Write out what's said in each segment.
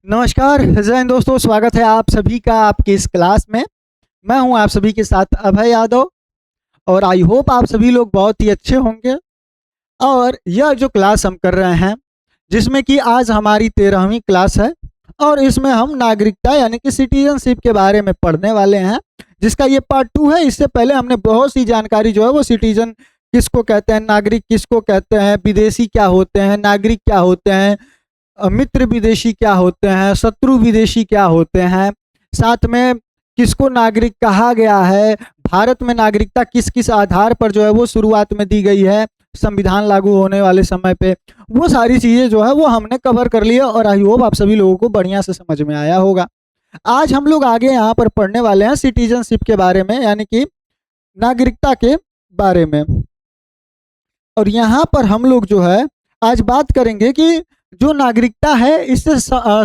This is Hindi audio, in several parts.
नमस्कार जय हिंद दोस्तों, स्वागत है आप सभी का आपकी इस क्लास में। मैं हूं आप सभी के साथ अभय यादव और आई होप आप सभी लोग बहुत ही अच्छे होंगे। और यह जो क्लास हम कर रहे हैं जिसमें कि आज हमारी 13वीं क्लास है और इसमें हम नागरिकता यानी कि सिटीजनशिप के बारे में पढ़ने वाले हैं, जिसका ये पार्ट 2 है। इससे पहले हमने बहुत सी जानकारी जो है वो सिटीजन किसको कहते हैं, नागरिक किसको कहते हैं, विदेशी क्या होते हैं, नागरिक क्या होते हैं, मित्र विदेशी क्या होते हैं, शत्रु विदेशी क्या होते हैं, साथ में किसको नागरिक कहा गया है, भारत में नागरिकता किस किस आधार पर जो है वो शुरुआत में दी गई है संविधान लागू होने वाले समय पे, वो सारी चीज़ें जो है वो हमने कवर कर लिया और आई होप आप सभी लोगों को बढ़िया से समझ में आया होगा। आज हम लोग आगे यहाँ पर पढ़ने वाले हैं सिटीजनशिप के बारे में, यानी कि नागरिकता के बारे में। और यहाँ पर हम लोग जो है आज बात करेंगे कि जो नागरिकता है इससे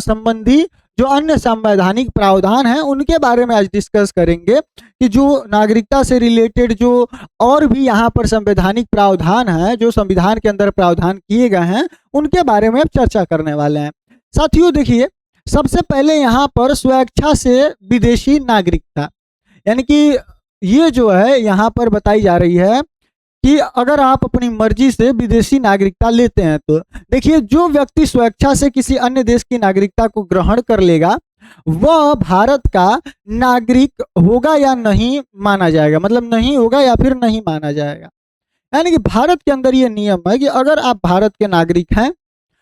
संबंधी जो अन्य संवैधानिक प्रावधान हैं उनके बारे में आज डिस्कस करेंगे कि जो नागरिकता से रिलेटेड जो और भी यहाँ पर संवैधानिक प्रावधान हैं, जो संविधान के अंदर प्रावधान किए गए हैं, उनके बारे में अब चर्चा करने वाले हैं। साथियों देखिए, सबसे पहले यहाँ पर स्वेच्छा से विदेशी नागरिकता, यानी कि ये जो है यहाँ पर बताई जा रही है कि अगर आप अपनी मर्जी से विदेशी नागरिकता लेते हैं तो देखिए, जो व्यक्ति स्वेच्छा से किसी अन्य देश की नागरिकता को ग्रहण कर लेगा वह भारत का नागरिक होगा या नहीं माना जाएगा, मतलब नहीं होगा या फिर नहीं माना जाएगा। यानी कि भारत के अंदर ये नियम है कि अगर आप भारत के नागरिक हैं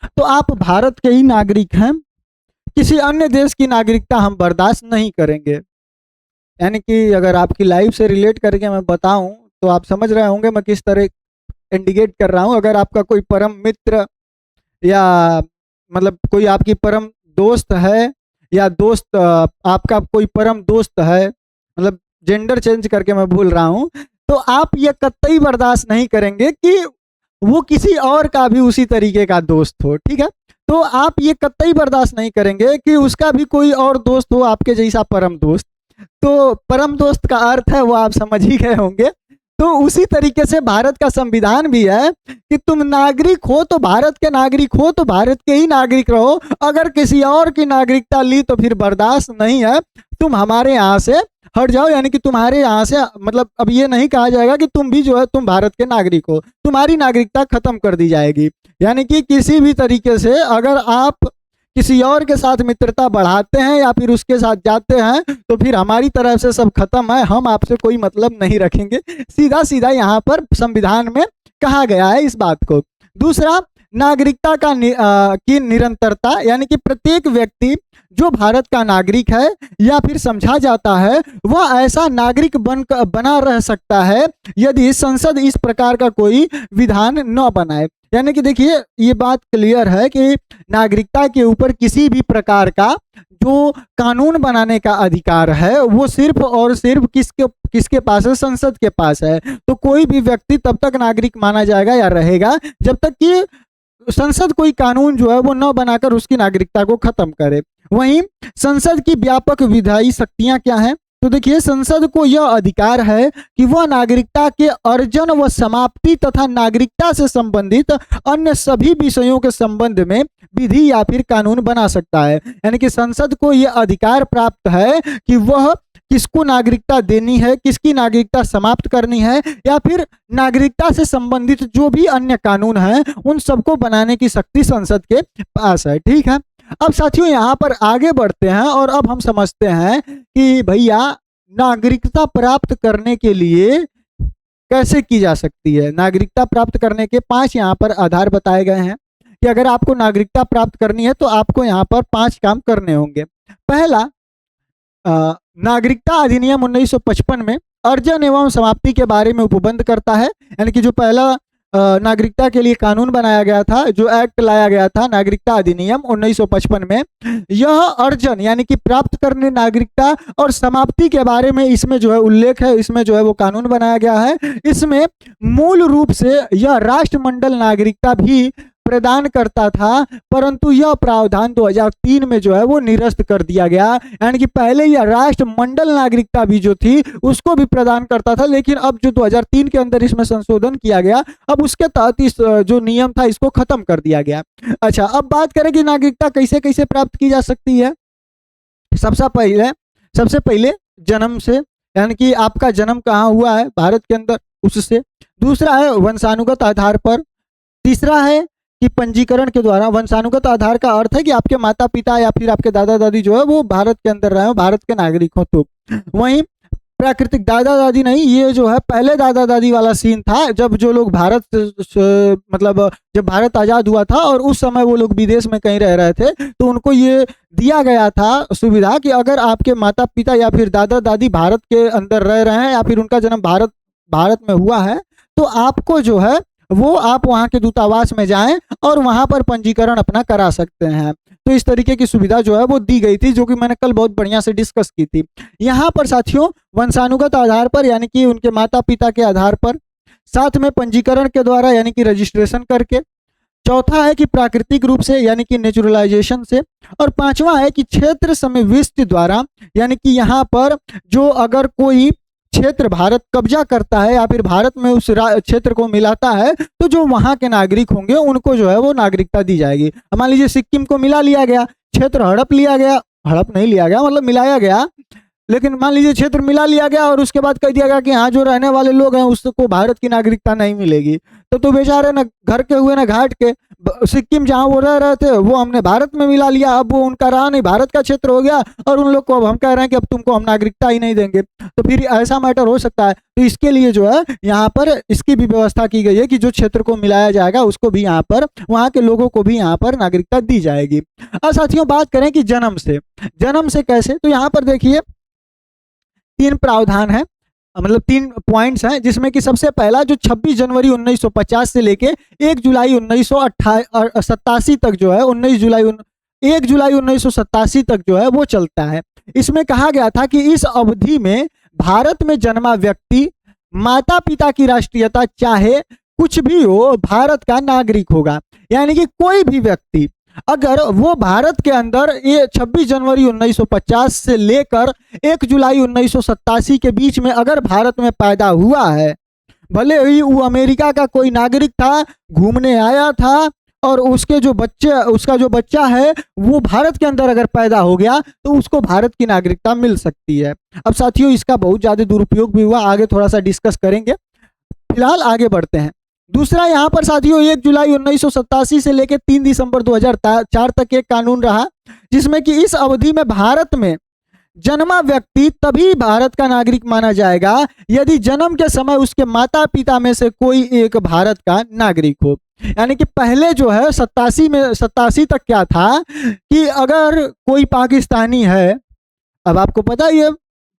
तो आप भारत के ही नागरिक हैं, किसी अन्य देश की नागरिकता हम बर्दाश्त नहीं करेंगे। यानी कि अगर आपकी लाइफ से रिलेट करके मैं बताऊं तो आप समझ रहे होंगे मैं किस तरह इंडिकेट कर रहा हूँ। अगर आपका कोई परम मित्र या मतलब कोई आपकी परम दोस्त है या दोस्त आपका कोई परम दोस्त है, मतलब जेंडर चेंज करके मैं भूल रहा हूँ, तो आप ये कतई बर्दाश्त नहीं करेंगे कि वो किसी और का भी उसी तरीके का दोस्त हो। ठीक है, तो आप ये कतई बर्दाश्त नहीं करेंगे कि उसका भी कोई और दोस्त हो आपके जैसा परम दोस्त। तो परम दोस्त का अर्थ है वो आप समझ ही गए होंगे। तो उसी तरीके से भारत का संविधान भी है कि तुम नागरिक हो तो भारत के नागरिक हो तो भारत के ही नागरिक रहो, अगर किसी और की नागरिकता ली तो फिर बर्दाश्त नहीं है, तुम हमारे यहाँ से हट जाओ। यानी कि तुम्हारे यहाँ से मतलब अब ये नहीं कहा जाएगा कि तुम भी जो है तुम भारत के नागरिक हो, तुम्हारी नागरिकता खत्म कर दी जाएगी। यानी कि किसी भी तरीके से अगर आप किसी और के साथ मित्रता बढ़ाते हैं या फिर उसके साथ जाते हैं तो फिर हमारी तरफ से सब खत्म है, हम आपसे कोई मतलब नहीं रखेंगे। सीधा सीधा यहाँ पर संविधान में कहा गया है इस बात को। दूसरा, नागरिकता का की निरंतरता, यानी कि प्रत्येक व्यक्ति जो भारत का नागरिक है या फिर समझा जाता है वह ऐसा नागरिक बना रह सकता है यदि संसद इस प्रकार का कोई विधान न बनाए। यानी कि देखिए, ये बात क्लियर है कि नागरिकता के ऊपर किसी भी प्रकार का जो कानून बनाने का अधिकार है वो सिर्फ और सिर्फ किसके पास है, संसद के पास है। तो कोई भी व्यक्ति तब तक नागरिक माना जाएगा या रहेगा जब तक कि संसद कोई कानून जो है वो न बनाकर उसकी नागरिकता को खत्म करे। वहीं संसद की व्यापक विधायी शक्तियां क्या हैं, तो देखिए, संसद को यह अधिकार है कि वह नागरिकता के अर्जन व समाप्ति तथा नागरिकता से संबंधित अन्य सभी विषयों के संबंध में विधि या फिर कानून बना सकता है। यानी कि संसद को यह अधिकार प्राप्त है कि वह किसको नागरिकता देनी है, किसकी नागरिकता समाप्त करनी है, या फिर नागरिकता से संबंधित जो भी अन्य कानून हैं उन सबको बनाने की शक्ति संसद के पास है। ठीक है, अब साथियों यहाँ पर आगे बढ़ते हैं और अब हम समझते हैं कि भैया नागरिकता प्राप्त करने के लिए कैसे की जा सकती है। नागरिकता प्राप्त करने के 5 यहाँ पर आधार बताए गए हैं कि अगर आपको नागरिकता प्राप्त करनी है तो आपको यहाँ पर 5 काम करने होंगे। पहला, नागरिकता अधिनियम 1955 में अर्जन एवं समाप्ति के बारे में उपबंध करता है। यानी कि जो पहला नागरिकता के लिए कानून बनाया गया था, जो एक्ट लाया गया था नागरिकता अधिनियम 1955 में, यह अर्जन यानी कि प्राप्त करने नागरिकता और समाप्ति के बारे में इसमें जो है उल्लेख है, इसमें जो है वो कानून बनाया गया है। इसमें मूल रूप से यह राष्ट्रमंडल नागरिकता भी प्रदान करता था, परंतु यह प्रावधान 2003 में जो है वो निरस्त कर दिया गया। यानी कि पहले यह राष्ट्रमंडल नागरिकता भी जो थी उसको भी प्रदान करता था, लेकिन अब जो 2003 के अंदर इसमें संशोधन किया गया, अब उसके तहत इस जो नियम था इसको खत्म कर दिया गया। अच्छा, अब बात करें कि नागरिकता कैसे कैसे प्राप्त की जा सकती है। सबसे पहले जन्म से, यानी कि आपका जन्म कहाँ हुआ है भारत के अंदर, उससे। दूसरा है वंशानुगत आधार पर। तीसरा है कि पंजीकरण के द्वारा। वंशानुगत आधार का अर्थ है कि आपके माता पिता या फिर आपके दादा दादी जो है वो भारत के अंदर रहे हो, भारत के नागरिक हो। तो वहीं प्राकृतिक दादा दादी नहीं, ये जो है पहले दादा दादी वाला सीन था, जब जो लोग भारत मतलब जब भारत आजाद हुआ था और उस समय वो लोग विदेश में कहीं रह रहे थे, तो उनको ये दिया गया था सुविधा कि अगर आपके माता पिता या फिर दादा दादी भारत के अंदर रह रहे हैं या फिर उनका जन्म भारत में हुआ है, तो आपको जो है वो आप वहाँ के दूतावास में जाएं और वहाँ पर पंजीकरण अपना करा सकते हैं। तो इस तरीके की सुविधा जो है वो दी गई थी, जो कि मैंने कल बहुत बढ़िया से डिस्कस की थी। यहाँ पर साथियों वंशानुगत आधार पर, यानी कि उनके माता पिता के आधार पर, साथ में पंजीकरण के द्वारा यानी कि रजिस्ट्रेशन करके। चौथा है कि प्राकृतिक रूप से यानी कि नेचुरलाइजेशन से। और पांचवा है कि क्षेत्र समविष्टि द्वारा, यानी कि यहाँ पर जो अगर कोई क्षेत्र भारत कब्जा करता है या फिर भारत में उस क्षेत्र को मिलाता है, तो जो वहां के नागरिक होंगे उनको जो है वो नागरिकता दी जाएगी। मान लीजिए सिक्किम को मिला लिया गया, क्षेत्र हड़प लिया गया, हड़प नहीं लिया गया मतलब मिलाया गया, लेकिन मान लीजिए क्षेत्र मिला लिया गया और उसके बाद कह दिया गया कि हाँ जो रहने वाले लोग हैं उसको भारत की नागरिकता नहीं मिलेगी, तो बेचारे ना घर के हुए ना घाट के। सिक्किम जहाँ वो रह रहे थे वो हमने भारत में मिला लिया, अब वो उनका रहा नहीं, भारत का क्षेत्र हो गया, और उन लोग को अब हम कह रहे हैं कि अब तुमको हम नागरिकता ही नहीं देंगे, तो फिर ऐसा मैटर हो सकता है। तो इसके लिए जो है यहाँ पर इसकी भी व्यवस्था की गई है कि जो क्षेत्र को मिलाया जाएगा उसको भी यहाँ पर, वहाँ के लोगों को भी यहाँ पर नागरिकता दी जाएगी। अब साथियों बात करें कि जन्म से कैसे, तो यहाँ पर देखिए 3 प्रावधान है, मतलब 3 पॉइंट्स हैं, जिसमें कि सबसे पहला जो 26 जनवरी 1950 से लेके 1 जुलाई 1987 तक जो है 1 जुलाई 1987 तक जो है वो चलता है। इसमें कहा गया था कि इस अवधि में भारत में जन्मा व्यक्ति माता पिता की राष्ट्रीयता चाहे कुछ भी हो भारत का नागरिक होगा। यानी कि कोई भी व्यक्ति अगर वो भारत के अंदर ये 26 जनवरी 1950 से लेकर 1 जुलाई 1987 के बीच में अगर भारत में पैदा हुआ है, भले ही वो अमेरिका का कोई नागरिक था, घूमने आया था, और उसका जो बच्चा है वो भारत के अंदर अगर पैदा हो गया तो उसको भारत की नागरिकता मिल सकती है। अब साथियों इसका बहुत ज़्यादा दुरुपयोग भी हुआ, आगे थोड़ा सा डिस्कस करेंगे, फिलहाल आगे बढ़ते हैं। दूसरा यहाँ पर साथियों 1 जुलाई 1987 से लेकर 3 दिसंबर 2004 तक एक कानून रहा, जिसमें कि इस अवधि में भारत में जन्मा व्यक्ति तभी भारत का नागरिक माना जाएगा यदि जन्म के समय उसके माता पिता में से कोई एक भारत का नागरिक हो। यानी कि पहले जो है 87 तक क्या था कि अगर कोई पाकिस्तानी है, अब आपको पता ही है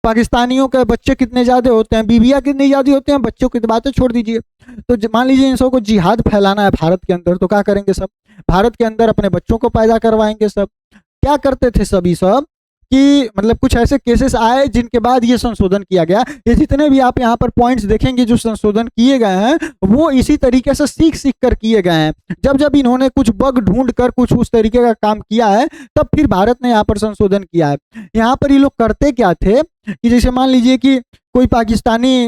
पाकिस्तानियों के बच्चे कितने ज़्यादा होते हैं, बीवियाँ कितनी ज़्यादा होती हैं, बच्चों की बातें छोड़ दीजिए। तो मान लीजिए इन सबको जिहाद फैलाना है भारत के अंदर, तो क्या करेंगे सब, भारत के अंदर अपने बच्चों को पैदा करवाएंगे। सब क्या करते थे सभी सब कि मतलब कुछ ऐसे केसेस आए जिनके बाद ये संशोधन किया गया। ये जितने भी आप यहाँ पर पॉइंट्स देखेंगे जो संशोधन किए गए हैं वो इसी तरीके से सीख कर किए गए हैं। जब इन्होंने कुछ बग ढूंढ कर कुछ उस तरीके का काम किया है तब फिर भारत ने यहाँ पर संशोधन किया है। यहाँ पर ये लोग करते क्या थे कि जैसे मान लीजिए कि कोई पाकिस्तानी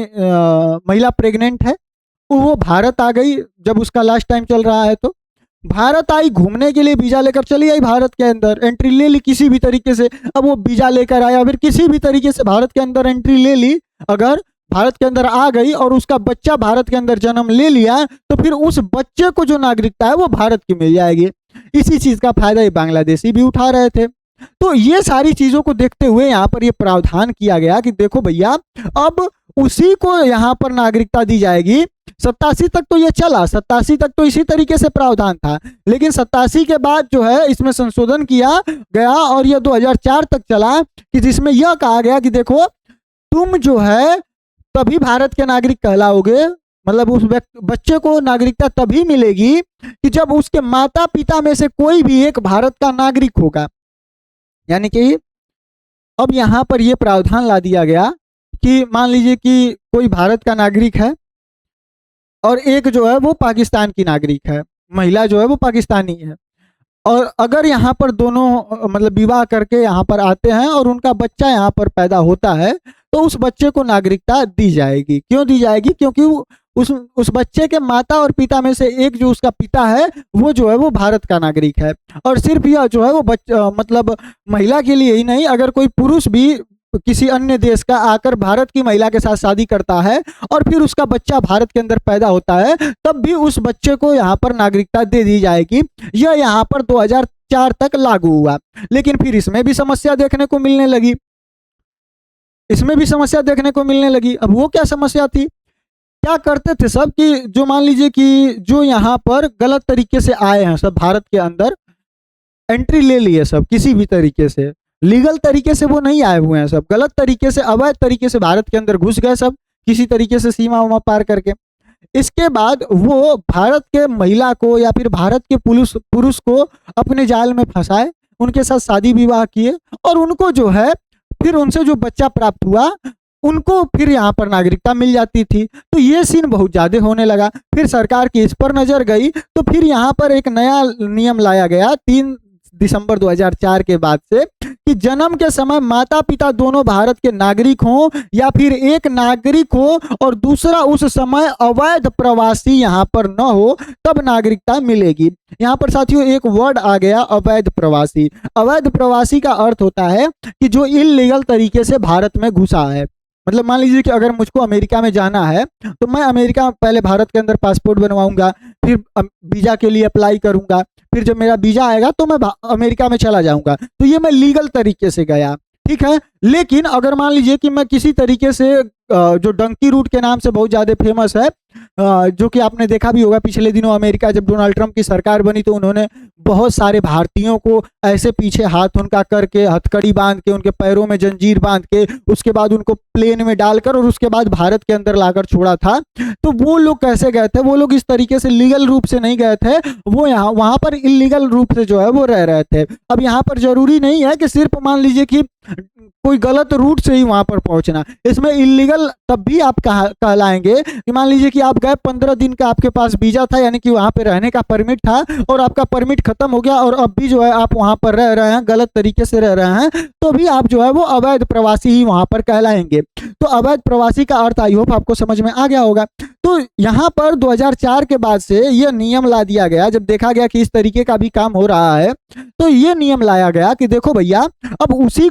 महिला प्रेग्नेंट है, वो भारत आ गई, जब उसका लास्ट टाइम चल रहा है तो भारत आई, घूमने के लिए वीजा लेकर चली आई, भारत के अंदर एंट्री ले ली किसी भी तरीके से। अब वो वीजा लेकर आया, फिर किसी भी तरीके से भारत के अंदर एंट्री ले ली, अगर भारत के अंदर आ गई और उसका बच्चा भारत के अंदर जन्म ले लिया तो फिर उस बच्चे को जो नागरिकता है वो भारत की मिल जाएगी। इसी चीज का फायदा ये बांग्लादेशी भी उठा रहे थे। तो ये सारी चीजों को देखते हुए यहाँ पर ये प्रावधान किया गया कि देखो भैया अब उसी को यहाँ पर नागरिकता दी जाएगी। 87 तक तो ये चला, 87 तक तो इसी तरीके से प्रावधान था, लेकिन 87 के बाद जो है इसमें संशोधन किया गया और ये 2004 तक चला कि जिसमें यह कहा गया कि देखो तुम जो है तभी भारत के नागरिक कहलाओगे, मतलब उस बच्चे को नागरिकता तभी मिलेगी कि जब उसके माता पिता में से कोई भी एक भारत का नागरिक होगा। यानी कि अब यहाँ पर यह प्रावधान ला दिया गया कि मान लीजिए कि कोई भारत का नागरिक है और एक जो है वो पाकिस्तान की नागरिक है, महिला जो है वो पाकिस्तानी है, और अगर यहाँ पर दोनों मतलब विवाह करके यहाँ पर आते हैं और उनका बच्चा यहाँ पर पैदा होता है, तो उस बच्चे को नागरिकता दी जाएगी। क्यों दी जाएगी? क्योंकि उस बच्चे के माता और पिता में से एक जो उसका पिता है वो जो है वो भारत का नागरिक है। और सिर्फ यह जो है वो मतलब महिला के लिए ही नहीं, अगर कोई पुरुष भी किसी अन्य देश का आकर भारत की महिला के साथ शादी करता है और फिर उसका बच्चा भारत के अंदर पैदा होता है, तब भी उस बच्चे को यहाँ पर नागरिकता दे दी जाएगी। यह यहाँ पर 2004 तक लागू हुआ। लेकिन फिर इसमें भी समस्या देखने को मिलने लगी, इसमें भी समस्या देखने को मिलने लगी। अब वो क्या समस्या थी? क्या करते थे सब कि जो मान लीजिए कि जो यहाँ पर गलत तरीके से आए हैं सब, भारत के अंदर एंट्री ले लिए सब, किसी भी तरीके से लीगल तरीके से वो नहीं आए हुए हैं, सब गलत तरीके से अवैध तरीके से भारत के अंदर घुस गए सब, किसी तरीके से सीमा उमा पार करके। इसके बाद वो भारत के महिला को या फिर भारत के पुरुष को अपने जाल में फंसाए, उनके साथ शादी विवाह किए, और उनको जो है फिर उनसे जो बच्चा प्राप्त हुआ उनको फिर यहाँ पर नागरिकता मिल जाती थी। तो ये सीन बहुत ज़्यादा होने लगा। फिर सरकार की इस पर नज़र गई तो फिर यहाँ पर एक नया नियम लाया गया 3 दिसंबर 2004 के बाद से, कि जन्म के समय माता पिता दोनों भारत के नागरिक हों या फिर एक नागरिक हो और दूसरा उस समय अवैध प्रवासी यहाँ पर न हो, तब नागरिकता मिलेगी। यहाँ पर साथियों एक वर्ड आ गया, अवैध प्रवासी। अवैध प्रवासी का अर्थ होता है कि जो इल्लीगल तरीके से भारत में घुसा है। मतलब मान लीजिए कि अगर मुझको अमेरिका में जाना है तो मैं अमेरिका पहले भारत के अंदर पासपोर्ट बनवाऊंगा, फिर वीज़ा के लिए अप्लाई करूंगा, फिर जब मेरा वीज़ा आएगा तो मैं अमेरिका में चला जाऊंगा। तो ये मैं लीगल तरीके से गया, ठीक है। लेकिन अगर मान लीजिए कि मैं किसी तरीके से जो डंकी रूट के नाम से बहुत ज़्यादा फेमस है, जो कि आपने देखा भी होगा पिछले दिनों अमेरिका जब डोनाल्ड ट्रंप की सरकार बनी तो उन्होंने बहुत सारे भारतीयों को ऐसे पीछे हाथ उनका करके, हथकड़ी बांध के, उनके पैरों में जंजीर बांध के, उसके बाद उनको प्लेन में डालकर और उसके बाद भारत के अंदर लाकर छोड़ा था। तो वो लोग कैसे गए थे? वो लोग इस तरीके से लीगल रूप से नहीं गए थे, वो वहाँ पर इलीगल रूप से जो है वो रह रहे थे। अब यहाँ पर जरूरी नहीं है कि सिर्फ मान लीजिए कि कोई गलत रूट से ही वहां पर पहुंचना, इसमें इलीगल तब भी आप कहलाएंगे कि मान लीजिए कि आप गए, 15 दिन का आपके पास वीजा था, यानी कि वहां पे रहने का परमिट था, और आपका परमिट खत्म हो गया और अब भी जो है आप वहां पर रह रहे हैं, गलत तरीके से रह रहे हैं, तो भी आप जो है वो अवैध प्रवासी ही वहां पर कहलाएंगे। तो अवैध प्रवासी का अर्थ आई होप आपको समझ में आ गया होगा। तो यहाँ पर 2004 के बाद से यह नियम ला दिया गया, जब देखा गया कि इस तरीके का भी काम हो रहा है, तो ये नियम लाया गया कि देखो भैया, अब उसी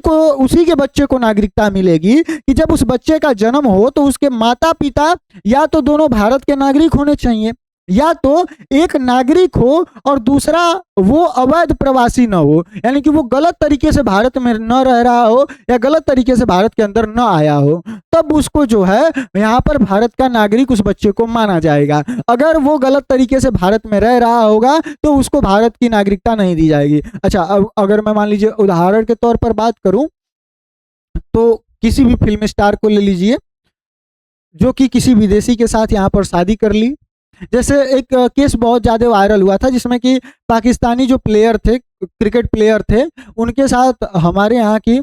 के बच्चे को नागरिकता मिलेगी कि जब उस बच्चे का जन्म हो तो उसके माता पिता या तो दोनों भारत के नागरिक होने चाहिए, या तो एक नागरिक हो और दूसरा वो अवैध प्रवासी न हो, यानी कि वो गलत तरीके से भारत में न रह रहा हो या गलत तरीके से भारत के अंदर न आया हो, तब उसको जो है यहाँ पर भारत का नागरिक उस बच्चे को माना जाएगा। अगर वो गलत तरीके से भारत में रह रहा होगा तो उसको भारत की नागरिकता नहीं दी जाएगी। अच्छा, अब अगर मैं मान लीजिए उदाहरण के तौर पर बात करूं तो किसी भी फिल्म स्टार को ले लीजिए जो कि किसी विदेशी के साथ यहाँ पर शादी कर ली। जैसे एक केस बहुत ज़्यादा वायरल हुआ था जिसमें कि पाकिस्तानी जो प्लेयर थे, क्रिकेट प्लेयर थे, उनके साथ हमारे यहाँ की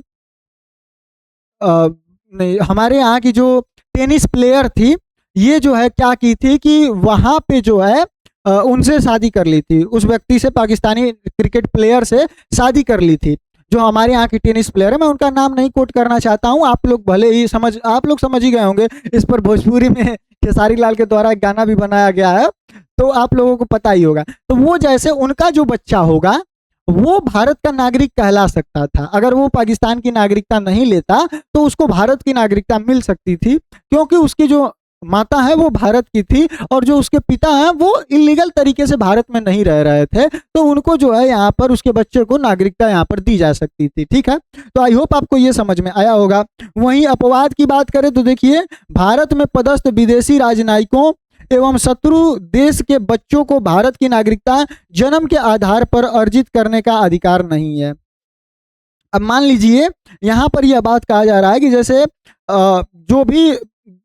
हमारे यहाँ की जो टेनिस प्लेयर थी, ये जो है क्या की थी कि वहाँ पे जो है उनसे शादी कर ली थी, उस व्यक्ति से, पाकिस्तानी क्रिकेट प्लेयर से शादी कर ली थी, जो हमारे यहाँ की टेनिस प्लेयर है। मैं उनका नाम नहीं कोट करना चाहता हूँ, आप लोग भले ही आप लोग समझ ही गए होंगे। इस पर भोजपुरी में खेसारी लाल के द्वारा एक गाना भी बनाया गया है, तो आप लोगों को पता ही होगा। तो वो जैसे उनका जो बच्चा होगा वो भारत का नागरिक कहला सकता था। अगर वो पाकिस्तान की नागरिकता नहीं लेता तो उसको भारत की नागरिकता मिल सकती थी, क्योंकि उसकी जो माता है वो भारत की थी और जो उसके पिता हैं वो इलीगल तरीके से भारत में नहीं रह रहे थे, तो उनको जो है यहाँ पर उसके बच्चे को नागरिकता यहाँ पर दी जा सकती थी। ठीक है, तो आई होप आपको ये समझ में आया होगा। वहीं अपवाद की बात करें तो देखिए, भारत में पदस्थ विदेशी राजनयिकों एवं शत्रु देश के बच्चों को भारत की नागरिकता जन्म के आधार पर अर्जित करने का अधिकार नहीं है। अब मान लीजिए यहाँ पर यह बात कहा जा रहा है कि जैसे जो भी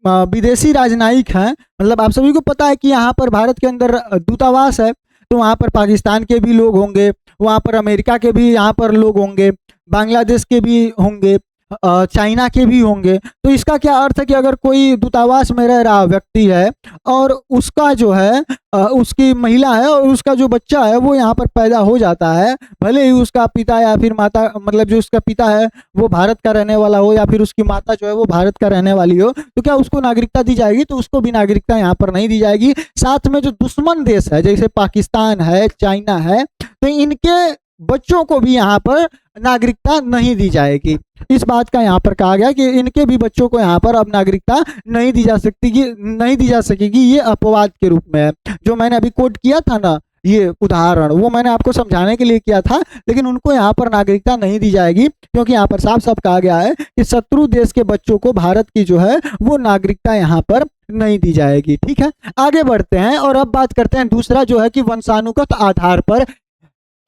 विदेशी राजनयिक हैं, मतलब आप सभी को पता है कि यहाँ पर भारत के अंदर दूतावास है, तो वहाँ पर पाकिस्तान के भी लोग होंगे, वहाँ पर अमेरिका के भी यहाँ पर लोग होंगे, बांग्लादेश के भी होंगे, चाइना के भी होंगे। तो इसका क्या अर्थ है कि अगर कोई दूतावास में रह रहा व्यक्ति है और उसका जो है उसकी महिला है और उसका जो बच्चा है वो यहाँ पर पैदा हो जाता है, भले ही उसका पिता या फिर माता, मतलब जो उसका पिता है वो भारत का रहने वाला हो या फिर उसकी माता जो है वो भारत का रहने वाली हो, तो क्या उसको नागरिकता दी जाएगी? तो उसको भी नागरिकता यहाँ पर नहीं दी जाएगी। साथ में जो दुश्मन देश है जैसे पाकिस्तान है, चाइना है, तो इनके बच्चों को भी यहाँ पर नागरिकता नहीं दी जाएगी। इस बात का यहाँ पर कहा गया कि इनके भी बच्चों को यहाँ पर अब नागरिकता नहीं दी जा सकती, नहीं दी जा सकेगी। ये अपवाद के रूप में है। जो मैंने अभी कोट किया था ना ये उदाहरण, वो मैंने आपको समझाने के लिए किया था, लेकिन उनको यहाँ पर नागरिकता नहीं दी जाएगी क्योंकि यहाँ पर साफ साफ कहा गया है कि शत्रु देश के बच्चों को भारत की जो है वो नागरिकता यहाँ पर नहीं दी जाएगी। ठीक है, आगे बढ़ते हैं और अब बात करते हैं दूसरा जो है कि वंशानुगत आधार पर,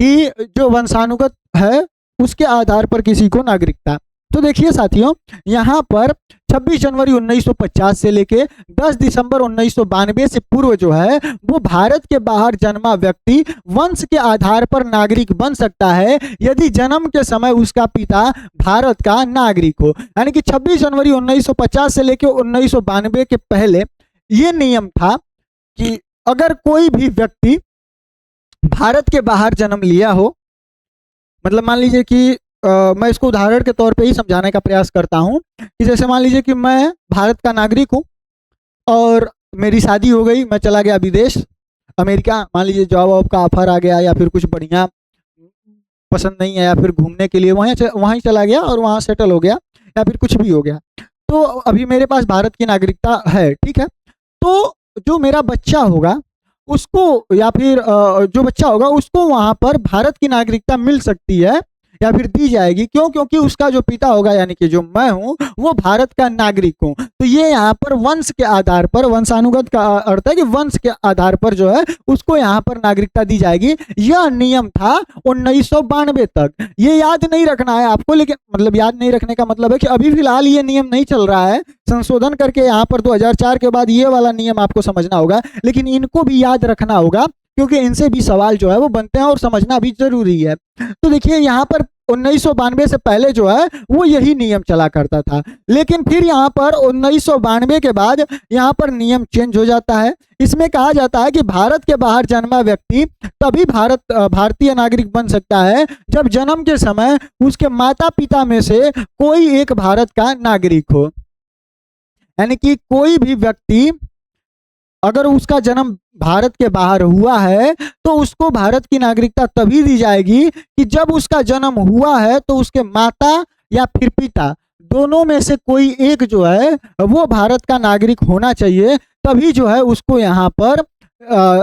कि जो वंशानुगत है उसके आधार पर किसी को नागरिकता। तो देखिए साथियों, यहाँ पर 26 जनवरी 1950 से लेके 10 दिसंबर 1992 से पूर्व जो है वो भारत के बाहर जन्मा व्यक्ति वंश के आधार पर नागरिक बन सकता है यदि जन्म के समय उसका पिता भारत का नागरिक हो। यानी कि 26 जनवरी 1950 से लेके 1992 के पहले ये नियम था कि अगर कोई भी व्यक्ति भारत के बाहर जन्म लिया हो, मतलब मान लीजिए कि मैं इसको उदाहरण के तौर पे ही समझाने का प्रयास करता हूं कि जैसे मान लीजिए कि मैं भारत का नागरिक हूं और मेरी शादी हो गई, मैं चला गया विदेश, अमेरिका, मान लीजिए जॉब वॉब का ऑफर आ गया या फिर कुछ बढ़िया पसंद नहीं है या फिर घूमने के लिए वहीं चला गया और वहाँ सेटल हो गया या फिर कुछ भी हो गया, तो अभी मेरे पास भारत की नागरिकता है। ठीक है, तो जो मेरा बच्चा होगा उसको या फिर जो बच्चा होगा उसको वहां पर भारत की नागरिकता मिल सकती है या फिर दी जाएगी। क्यों? क्योंकि उसका जो पिता होगा यानी कि जो मैं हूं वो भारत का नागरिक हूं। तो ये यहाँ पर वंश के आधार पर, वंशानुगत का अर्थ है कि वंश के आधार पर जो है उसको यहाँ पर नागरिकता दी जाएगी। यह नियम था 1992 तक। ये याद नहीं रखना है आपको, लेकिन मतलब याद नहीं रखने का मतलब है कि अभी फिलहाल ये नियम नहीं चल रहा है, संशोधन करके यहाँ पर 2004 के बाद ये वाला नियम आपको समझना होगा, लेकिन इनको भी याद रखना होगा क्योंकि इनसे भी सवाल जो है वो बनते हैं और समझना भी जरूरी है। तो देखिए यहाँ पर 1992 से पहले जो है वो यही नियम चला करता था, लेकिन फिर यहाँ पर 1992 के बाद यहाँ पर नियम चेंज हो जाता है। इसमें कहा जाता है कि भारत के बाहर जन्मा व्यक्ति तभी भारतीय नागरिक बन सकता है जब जन्म के समय उसके माता पिता में से कोई एक भारत का नागरिक हो। यानी कि कोई भी व्यक्ति अगर उसका जन्म भारत के बाहर हुआ है तो उसको भारत की नागरिकता तभी दी जाएगी कि जब उसका जन्म हुआ है तो उसके माता या फिर पिता दोनों में से कोई एक जो है वो भारत का नागरिक होना चाहिए, तभी जो है उसको यहाँ पर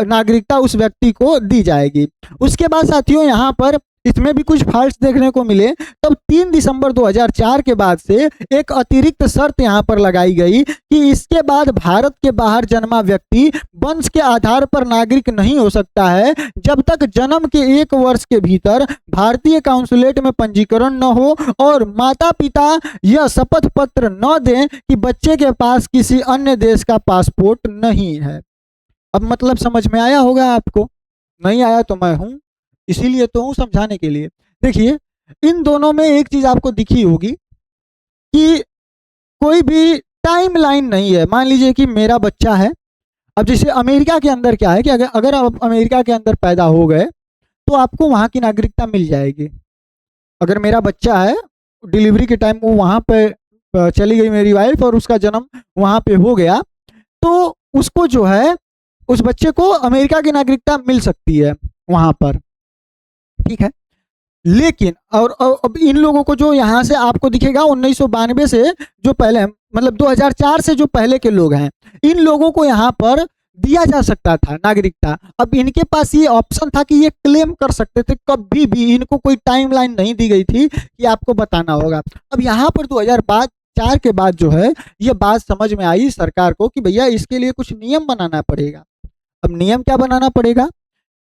नागरिकता उस व्यक्ति को दी जाएगी। उसके बाद साथियों यहाँ पर इसमें भी कुछ फॉल्ट्स देखने को मिले। तब 3 दिसंबर 2004 के बाद से एक अतिरिक्त शर्त यहाँ पर लगाई गई कि इसके बाद भारत के बाहर जन्मा व्यक्ति वंश के आधार पर नागरिक नहीं हो सकता है जब तक जन्म के 1 वर्ष के भीतर भारतीय काउंसुलेट में पंजीकरण न हो और माता पिता यह शपथ पत्र न दें कि बच्चे के पास किसी अन्य देश का पासपोर्ट नहीं है। अब मतलब समझ में आया होगा आपको, नहीं आया तो मैं हूं, इसीलिए तो हूं समझाने के लिए। देखिए इन दोनों में एक चीज आपको दिखी होगी कि कोई भी टाइम लाइन नहीं है। मान लीजिए कि मेरा बच्चा है, अब जैसे अमेरिका के अंदर क्या है कि अगर आप अमेरिका के अंदर पैदा हो गए तो आपको वहां की नागरिकता मिल जाएगी। अगर मेरा बच्चा है, डिलीवरी के टाइम वो वहां पे चली गई मेरी वाइफ और उसका जन्म वहां पे हो गया, तो उसको जो है उस बच्चे को अमेरिका की नागरिकता मिल सकती है वहां पर। ठीक है, लेकिन और अब इन लोगों को जो यहाँ से आपको दिखेगा 1992 से जो पहले, मतलब 2004 से जो पहले के लोग हैं, इन लोगों को यहाँ पर दिया जा सकता था नागरिकता। अब इनके पास ये ऑप्शन था कि ये क्लेम कर सकते थे कभी भी, इनको कोई टाइमलाइन नहीं दी गई थी कि आपको बताना होगा। अब यहाँ पर 2004 के बाद जो है ये बात समझ में आई सरकार को कि भैया इसके लिए कुछ नियम बनाना पड़ेगा। अब नियम क्या बनाना पड़ेगा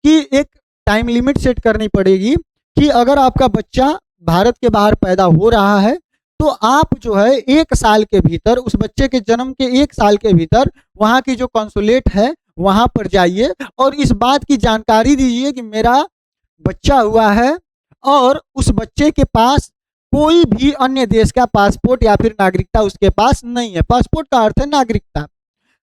कि एक टाइम लिमिट सेट करनी पड़ेगी कि अगर आपका बच्चा भारत के बाहर पैदा हो रहा है तो आप जो है 1 साल के भीतर, उस बच्चे के जन्म के 1 साल के भीतर वहाँ की जो कॉन्सुलेट है वहाँ पर जाइए और इस बात की जानकारी दीजिए कि मेरा बच्चा हुआ है और उस बच्चे के पास कोई भी अन्य देश का पासपोर्ट या फिर नागरिकता उसके पास नहीं है। पासपोर्ट का अर्थ है नागरिकता,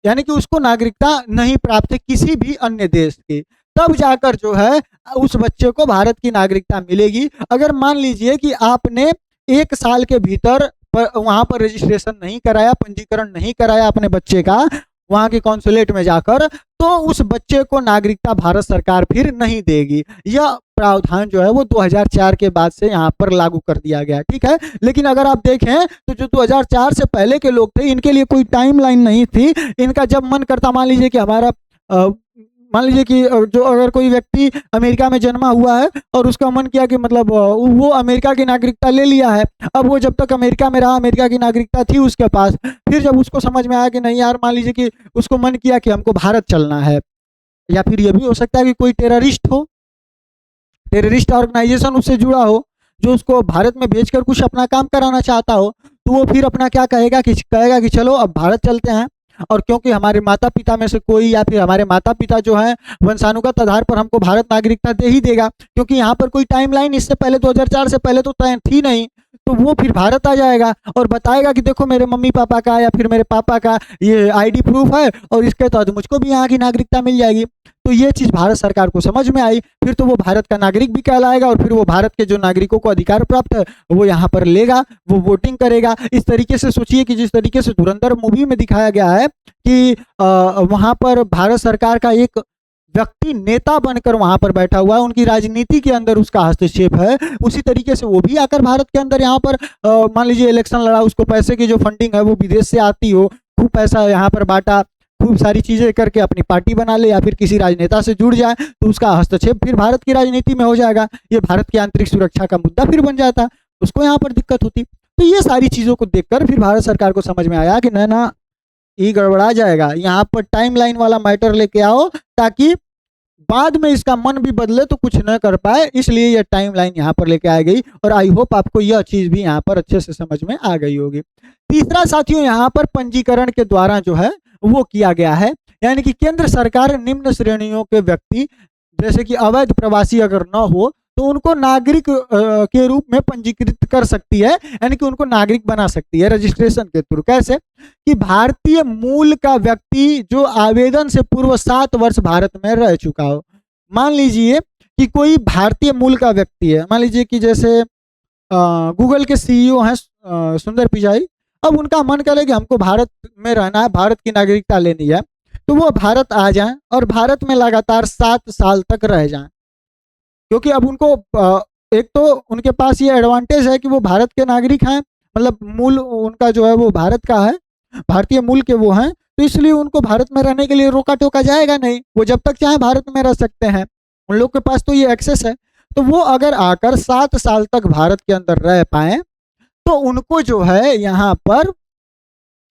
यानी कि उसको नागरिकता नहीं प्राप्त है किसी भी अन्य देश की, तब जाकर जो है उस बच्चे को भारत की नागरिकता मिलेगी। अगर मान लीजिए कि आपने 1 साल के भीतर वहां पर रजिस्ट्रेशन नहीं कराया, पंजीकरण नहीं कराया अपने बच्चे का वहां के कॉन्सुलेट में जाकर, तो उस बच्चे को नागरिकता भारत सरकार फिर नहीं देगी। यह प्रावधान जो है वो 2004 के बाद से यहाँ पर लागू कर दिया गया, ठीक है। लेकिन अगर आप देखें तो जो 2004 से पहले के लोग थे, इनके लिए कोई टाइमलाइन नहीं थी। इनका जब मन करता, मान लीजिए कि मान लीजिए कि जो अगर कोई व्यक्ति अमेरिका में जन्मा हुआ है और उसका मन किया कि मतलब वो अमेरिका की नागरिकता ले लिया है, अब वो जब तक अमेरिका में रहा, अमेरिका की नागरिकता थी उसके पास, फिर जब उसको समझ में आया कि नहीं यार, मान लीजिए कि उसको मन किया कि हमको भारत चलना है, या फिर ये भी हो सकता है कि कोई टेररिस्ट हो, टेररिस्ट ऑर्गेनाइजेशन उससे जुड़ा हो जो उसको भारत में भेजकर कुछ अपना काम कराना चाहता हो, तो वो फिर अपना क्या कहेगा कि चलो अब भारत चलते हैं, और क्योंकि हमारे माता पिता में से कोई या फिर हमारे माता पिता जो हैं वंशानुगत आधार पर हमको भारत नागरिकता दे ही देगा, क्योंकि यहाँ पर कोई टाइमलाइन इससे पहले 2004 से पहले तो तय थी नहीं, तो वो फिर भारत आ जाएगा और बताएगा कि देखो मेरे मम्मी पापा का या फिर मेरे पापा का ये आईडी प्रूफ है और इसके तहत मुझको भी यहाँ की नागरिकता मिल जाएगी। तो ये चीज़ भारत सरकार को समझ में आई, फिर तो वो भारत का नागरिक भी कहलाएगा और फिर वो भारत के जो नागरिकों को अधिकार प्राप्त है वो यहाँ पर लेगा, वो वोटिंग करेगा। इस तरीके से सोचिए कि जिस तरीके से धुरंधर मूवी में दिखाया गया है कि वहाँ पर भारत सरकार का एक व्यक्ति नेता बनकर वहां पर बैठा हुआ है, उनकी राजनीति के अंदर उसका हस्तक्षेप है, उसी तरीके से वो भी आकर भारत के अंदर यहाँ पर मान लीजिए इलेक्शन लड़ा, उसको पैसे की जो फंडिंग है वो विदेश से आती हो, खूब पैसा यहाँ पर बांटा, खूब सारी चीजें करके अपनी पार्टी बना ले या फिर किसी राजनेता से जुड़ जाए, तो उसका हस्तक्षेप फिर भारत की राजनीति में हो जाएगा। ये भारत की आंतरिक सुरक्षा का मुद्दा फिर बन जाता, उसको यहाँ पर दिक्कत होती। तो ये सारी चीजों को देखकर फिर भारत सरकार को समझ में आया कि ना ये गड़बड़ा जाएगा, यहाँ पर टाइमलाइन वाला मैटर लेके आओ ताकि बाद में इसका मन भी बदले तो कुछ न कर पाए, इसलिए यह टाइमलाइन यहाँ पर लेके आ गई। और आई होप आपको यह चीज भी यहाँ पर अच्छे से समझ में आ गई होगी। तीसरा साथियों, यहाँ पर पंजीकरण के द्वारा जो है वो किया गया है, यानी कि केंद्र सरकार निम्न श्रेणियों के व्यक्ति जैसे कि अवैध प्रवासी अगर न हो तो उनको नागरिक के रूप में पंजीकृत कर सकती है, यानी कि उनको नागरिक बना सकती है रजिस्ट्रेशन के थ्रू। कैसे कि भारतीय मूल का व्यक्ति जो आवेदन से पूर्व 7 वर्ष भारत में रह चुका हो। मान लीजिए कि कोई भारतीय मूल का व्यक्ति है, मान लीजिए कि जैसे गूगल के सीईओ हैं सुंदर पिचाई, अब उनका मन करे कि हमको भारत में रहना है, भारत की नागरिकता लेनी है, तो वो भारत आ जाएं और भारत में लगातार 7 साल तक रह जाएं, क्योंकि अब उनको एक तो उनके पास ये एडवांटेज है कि वो भारत के नागरिक हैं, मतलब मूल उनका जो है वो भारत का है, भारतीय मूल के वो हैं, तो इसलिए उनको भारत में रहने के लिए रोका टोका जाएगा नहीं, वो जब तक चाहे भारत में रह सकते हैं, उन लोग के पास तो ये एक्सेस है। तो वो अगर आकर 7 साल तक भारत के अंदर रह पाए तो उनको जो है यहाँ पर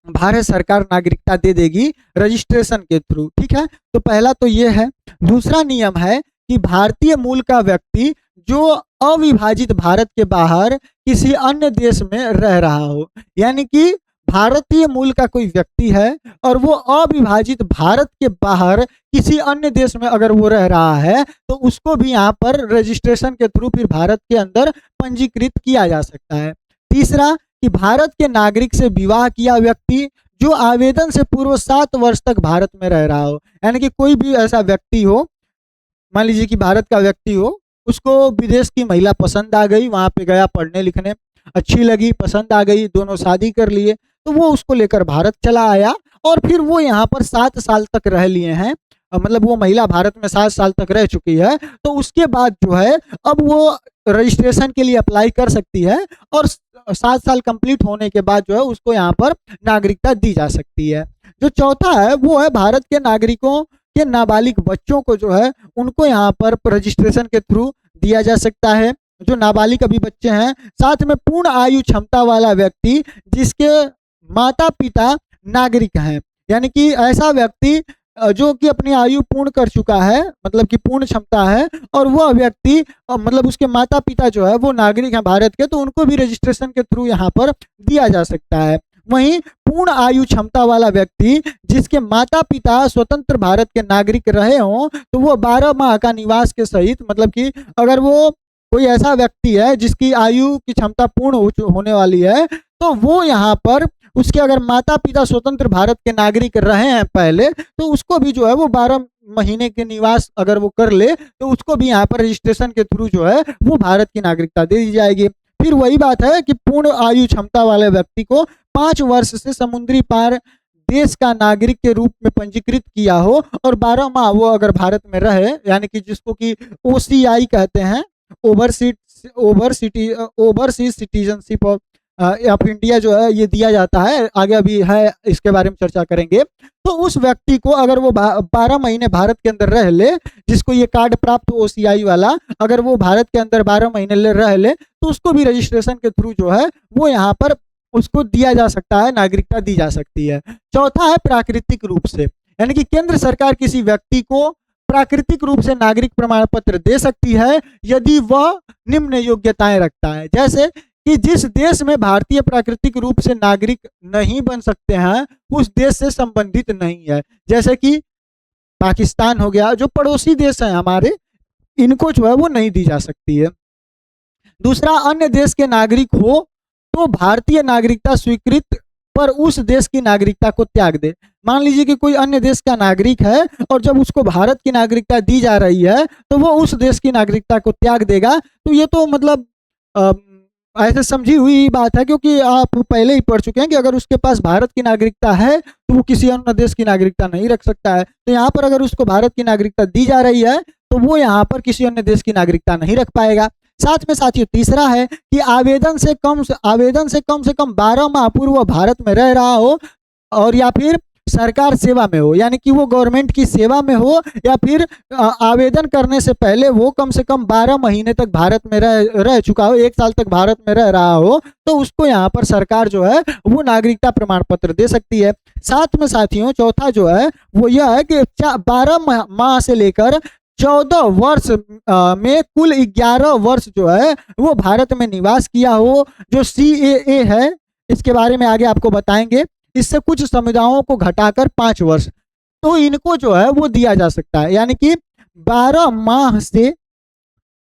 भारत सरकार नागरिकता दे देगी रजिस्ट्रेशन के थ्रू, ठीक है। तो पहला तो ये है। दूसरा नियम है कि भारतीय मूल का व्यक्ति जो अविभाजित भारत के बाहर किसी अन्य देश में रह रहा हो, यानी कि भारतीय मूल का कोई व्यक्ति है और वो अविभाजित भारत के बाहर किसी अन्य देश में अगर वो रह रहा है तो उसको भी यहाँ पर रजिस्ट्रेशन के थ्रू फिर भारत के अंदर पंजीकृत किया जा सकता है। तीसरा कि भारत के नागरिक से विवाह किया व्यक्ति जो आवेदन से पूर्व 7 वर्ष तक भारत में रह रहा हो, यानी कि कोई भी ऐसा व्यक्ति हो, मान लीजिए कि भारत का व्यक्ति हो, उसको विदेश की महिला पसंद आ गई, वहां पे गया पढ़ने लिखने, अच्छी लगी, पसंद आ गई, दोनों शादी कर लिए, तो वो उसको लेकर भारत चला आया और फिर वो यहाँ पर 7 साल तक रह लिए हैं, मतलब वो महिला भारत में 7 साल तक रह चुकी है, तो उसके बाद जो है अब वो रजिस्ट्रेशन के लिए अप्लाई कर सकती है और 7 साल कंप्लीट होने के बाद जो है उसको यहाँ पर नागरिकता दी जा सकती है। जो चौथा है वो है भारत के नागरिकों के नाबालिग बच्चों को जो है उनको यहाँ पर रजिस्ट्रेशन के थ्रू दिया जा सकता है। जो नाबालिग अभी बच्चे हैं, साथ में पूर्ण आयु क्षमता वाला व्यक्ति जिसके माता पिता नागरिक हैं, यानी कि ऐसा व्यक्ति जो कि अपनी आयु पूर्ण कर चुका है, मतलब कि पूर्ण क्षमता है, और वह व्यक्ति मतलब उसके माता पिता जो है वो नागरिक हैं भारत के, तो उनको भी रजिस्ट्रेशन के थ्रू यहाँ पर दिया जा सकता है। वहीं पूर्ण आयु क्षमता वाला व्यक्ति जिसके माता पिता स्वतंत्र भारत के नागरिक रहे हों तो वो 12 माह का निवास के सहित, मतलब कि अगर वो कोई ऐसा व्यक्ति है जिसकी आयु की क्षमता पूर्ण होने वाली है, तो वो यहाँ पर उसके अगर माता पिता स्वतंत्र भारत के नागरिक रहे हैं पहले, तो उसको भी जो है वो 12 महीने के निवास अगर वो कर ले, तो उसको भी यहाँ पर रजिस्ट्रेशन के थ्रू जो है वो भारत की नागरिकता दे दी जाएगी। फिर वही बात है कि पूर्ण आयु क्षमता वाले व्यक्ति को 5 वर्ष से समुद्री पार देश का नागरिक के रूप में पंजीकृत किया हो और 12 माह वो अगर भारत में रहे, यानी कि जिसको कि OCI कहते हैं, ओवरसीज सिटीजनशिप ऑफ इंडिया जो है ये दिया जाता है, आगे अभी है इसके बारे में चर्चा करेंगे। तो उस व्यक्ति को अगर वो 12 महीने भारत के अंदर रह ले, जिसको ये कार्ड प्राप्त हो OCI वाला, अगर वो भारत के अंदर 12 महीने रह ले, तो उसको भी रजिस्ट्रेशन के थ्रू जो है वो यहाँ पर उसको दिया जा सकता है, नागरिकता दी जा सकती है। चौथा है प्राकृतिक रूप से, यानी कि केंद्र सरकार किसी व्यक्ति को प्राकृतिक रूप से नागरिक प्रमाण पत्र दे सकती है यदि वह निम्न योग्यताएं रखता है। जैसे कि जिस देश में भारतीय प्राकृतिक रूप से नागरिक नहीं बन सकते हैं, उस देश से संबंधित नहीं है। जैसे कि पाकिस्तान हो गया, जो पड़ोसी देश हैं हमारे, इनको जो है वो नहीं दी जा सकती है। दूसरा, अन्य देश के नागरिक हो तो भारतीय नागरिकता स्वीकृत पर उस देश की नागरिकता को त्याग दे। मान लीजिए कि कोई अन्य देश का नागरिक है और जब उसको भारत की नागरिकता दी जा रही है तो वो उस देश की नागरिकता को त्याग देगा। तो ये तो मतलब ऐसे समझी हुई बात है, क्योंकि आप पहले ही पढ़ चुके हैं कि अगर उसके पास भारत की नागरिकता है तो वो किसी अन्य देश की नागरिकता नहीं रख सकता है। तो यहाँ पर अगर उसको भारत की नागरिकता दी जा रही है तो वो यहाँ पर किसी अन्य देश की नागरिकता नहीं रख पाएगा। साथ में साथियों तीसरा है कि आवेदन से कम से कम 12 माह पूर्व भारत में रह रहा हो और या फिर सरकार सेवा में हो, यानी कि वो गवर्नमेंट की सेवा में हो, या फिर आवेदन करने से पहले वो कम से कम 12 महीने तक भारत में रह चुका हो, 1 साल तक भारत में रह रहा हो, तो उसको यहाँ पर सरकार जो है वो नागरिकता प्रमाण पत्र दे सकती है। साथ में साथियों चौथा जो है वो यह है कि 12 माह से लेकर 14 वर्ष में कुल 11 वर्ष जो है वो भारत में निवास किया हो, जो CAA है, इसके बारे में आगे आपको बताएंगे। इससे कुछ समुदायों को घटाकर 5 वर्ष, तो इनको जो है वो दिया जा सकता है। यानी कि 12 माह से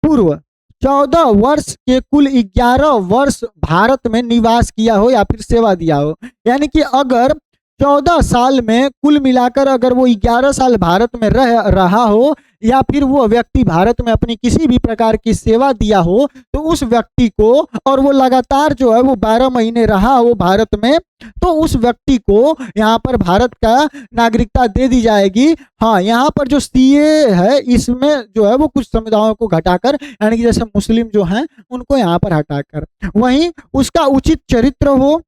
पूर्व 14 वर्ष के कुल 11 वर्ष भारत में निवास किया हो या फिर सेवा दिया हो। यानी कि अगर 14 साल में कुल मिलाकर अगर वो 11 साल भारत में रहा हो या फिर वो व्यक्ति भारत में अपनी किसी भी प्रकार की सेवा दिया हो, तो उस व्यक्ति को, और वो लगातार जो है वो 12 महीने रहा हो भारत में, तो उस व्यक्ति को यहाँ पर भारत का नागरिकता दे दी जाएगी। हाँ, यहाँ पर जो CAA है इसमें जो है वो कुछ समुदायों को घटाकर, यानी कि जैसे मुस्लिम जो हैं उनको यहाँ पर हटाकर, वहीं उसका उचित चरित्र हो,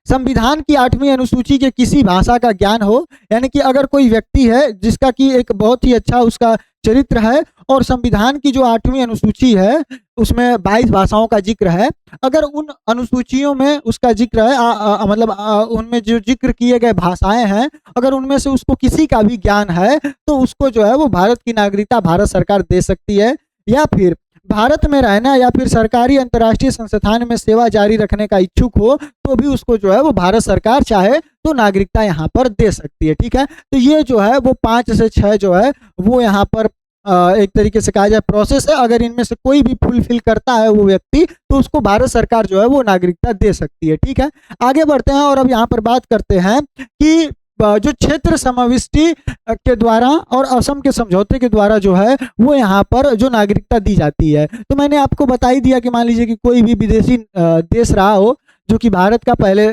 संविधान की 8वीं अनुसूची के किसी भाषा का ज्ञान हो, यानी कि अगर कोई व्यक्ति है जिसका कि एक बहुत ही अच्छा उसका चरित्र है और संविधान की जो 8वीं अनुसूची है उसमें 22 भाषाओं का जिक्र है, अगर उन अनुसूचियों में उसका जिक्र है मतलब उनमें जो जिक्र किए गए भाषाएं हैं, अगर उनमें से उसको किसी का भी ज्ञान है तो उसको जो है वो भारत की नागरिकता भारत सरकार दे सकती है। या फिर भारत में रहना या फिर सरकारी अंतर्राष्ट्रीय संस्थान में सेवा जारी रखने का इच्छुक हो तो भी उसको जो है वो भारत सरकार चाहे तो नागरिकता यहाँ पर दे सकती है। ठीक है, तो ये जो है वो 5 से 6 जो है वो यहाँ पर एक तरीके से कहा जाए प्रोसेस है। अगर इनमें से कोई भी फुलफिल करता है वो व्यक्ति तो उसको भारत सरकार जो है वो नागरिकता दे सकती है। ठीक है, आगे बढ़ते हैं और अब यहाँ पर बात करते हैं कि जो क्षेत्र समाविष्टि के द्वारा और असम के समझौते के द्वारा जो है वो यहाँ पर जो नागरिकता दी जाती है, तो मैंने आपको बता ही दिया कि मान लीजिए कि कोई भी विदेशी देश रहा हो जो कि भारत का पहले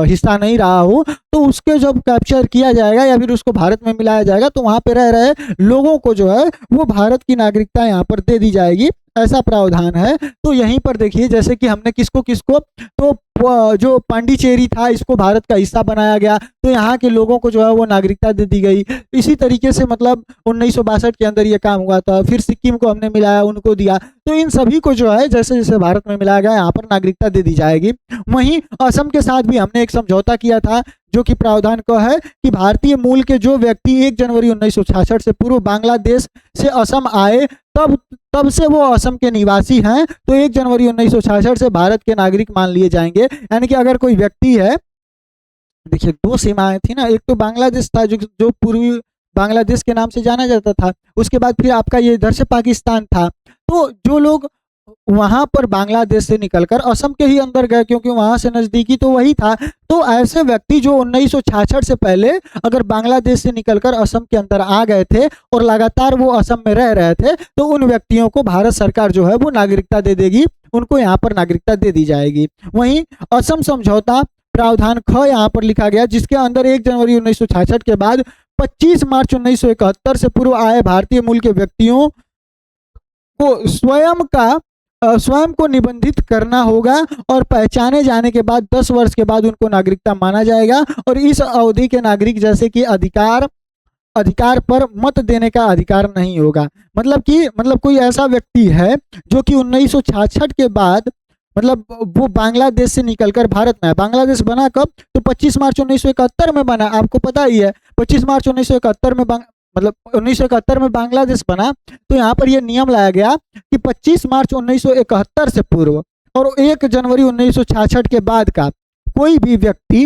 हिस्सा नहीं रहा हो, तो उसके जब कैप्चर किया जाएगा या फिर उसको भारत में मिलाया जाएगा तो वहाँ पे रह रहे लोगों को जो है वो भारत की नागरिकता यहाँ पर दे दी जाएगी, ऐसा प्रावधान है। तो यहीं पर देखिए जैसे कि हमने किसको किसको, तो जो पांडिचेरी था इसको भारत का हिस्सा बनाया गया तो यहाँ के लोगों को जो है वो नागरिकता दे दी गई। इसी तरीके से मतलब 1962 के अंदर ये काम हुआ था, फिर सिक्किम को हमने मिलाया, उनको दिया, तो इन सभी को जो है जैसे जैसे भारत में मिलाया गया यहाँ पर नागरिकता दे दी जाएगी। वहीं असम के साथ भी हमने एक समझौता किया था जो कि प्रावधान का है कि भारतीय मूल के जो व्यक्ति 1 जनवरी 1966 से पूर्व बांग्लादेश से असम आए तब से वो असम के निवासी हैं, तो 1 जनवरी 1966 से भारत के नागरिक मान लिए जाएंगे। यानी कि अगर कोई व्यक्ति है, देखिए 2 सीमाएं थी ना, एक तो बांग्लादेश था जो पूर्वी बांग्लादेश के नाम से जाना जाता था, उसके बाद फिर आपका ये इधर से पाकिस्तान था। तो जो लोग वहां पर बांग्लादेश से निकलकर असम के ही अंदर गए, क्योंकि वहां से नजदीकी तो वही था, तो ऐसे व्यक्ति जो 1966 से पहले अगर बांग्लादेश से निकलकर असम के अंदर आ गए थे और लगातार वो असम में रह रहे थे, तो उन व्यक्तियों को भारत सरकार जो है वो नागरिकता दे देगी, उनको यहाँ पर नागरिकता दे दी जाएगी। वहीं असम समझौता प्रावधान ख यहाँ पर लिखा गया, जिसके अंदर 1 जनवरी 1966 के बाद 25 मार्च 1971 से पूर्व आए भारतीय मूल के व्यक्तियों को स्वयं को निबंधित करना होगा और पहचाने जाने के बाद 10 वर्ष के बाद उनको नागरिकता माना जाएगा। और इस अवधि के नागरिक जैसे कि अधिकार पर मत देने का अधिकार नहीं होगा। मतलब कोई ऐसा व्यक्ति है जो कि 1966 के बाद मतलब वो बांग्लादेश से निकलकर भारत में है। बांग्लादेश बना कब? तो 25 मार्च 1971 में बना, आपको पता ही है। 25 मार्च 1971 में मतलब 1971 में बांग्लादेश बना, तो यहाँ पर यह नियम लाया गया कि 25 मार्च 1971 से पूर्व और 1 जनवरी 1966 के बाद का कोई भी व्यक्ति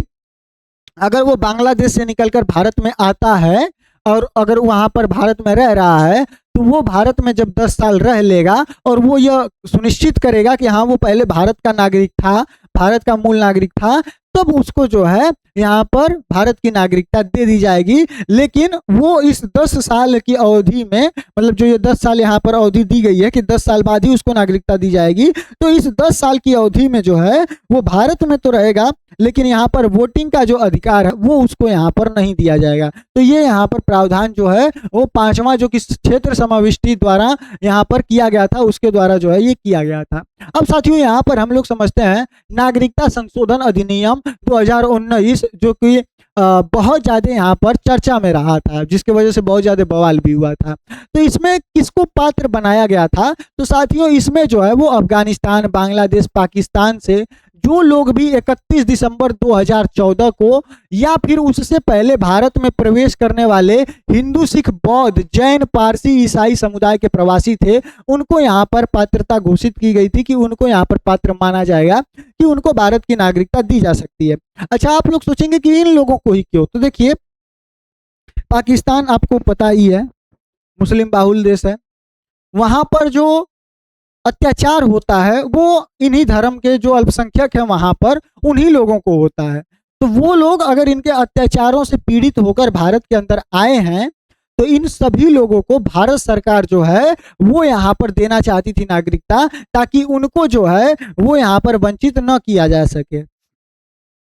अगर वो बांग्लादेश से निकलकर भारत में आता है और अगर वहां पर भारत में रह रहा है, तो वो भारत में जब 10 साल रह लेगा और वो यह सुनिश्चित करेगा कि हाँ वो पहले भारत का नागरिक था, भारत का मूल नागरिक था, तब उसको जो है यहाँ पर भारत की नागरिकता दे दी जाएगी। लेकिन वो इस 10 साल की अवधि में, मतलब जो ये 10 साल यहाँ पर अवधि दी गई है कि 10 साल बाद ही उसको नागरिकता दी जाएगी, तो इस 10 साल की अवधि में जो है वो भारत में तो रहेगा, लेकिन यहाँ पर वोटिंग का जो अधिकार है वो उसको यहाँ पर नहीं दिया जाएगा। तो ये यहाँ पर प्रावधान जो है वो 5वां जो कि क्षेत्र समाविष्टि द्वारा यहाँ पर किया गया था, उसके द्वारा जो है ये किया गया था। अब साथियों यहाँ पर हम लोग समझते हैं नागरिकता संशोधन अधिनियम 2019, जो कि बहुत ज़्यादा यहाँ पर चर्चा में रहा था, जिसके वजह से बहुत ज़्यादा बवाल भी हुआ था। तो इसमें किसको पात्र बनाया गया था? तो साथियों इसमें जो है वो अफगानिस्तान, बांग्लादेश, पाकिस्तान से जो लोग भी 31 दिसंबर 2014 को या फिर उससे पहले भारत में प्रवेश करने वाले हिंदू, सिख, बौद्ध, जैन, पारसी, ईसाई समुदाय के प्रवासी थे, उनको यहाँ पर पात्रता घोषित की गई थी कि उनको यहाँ पर पात्र माना जाएगा कि उनको भारत की नागरिकता दी जा सकती है। अच्छा, आप लोग सोचेंगे कि इन लोगों को ही क्यों? तो देखिए, पाकिस्तान आपको पता ही है मुस्लिम बाहुल देश है, वहां पर जो अत्याचार होता है वो इन्हीं धर्म के जो अल्पसंख्यक है वहां पर उन्हीं लोगों को होता है। तो वो लोग अगर इनके अत्याचारों से पीड़ित होकर भारत के अंदर आए हैं, तो इन सभी लोगों को भारत सरकार जो है वो यहाँ पर देना चाहती थी नागरिकता, ताकि उनको जो है वो यहाँ पर वंचित न किया जा सके।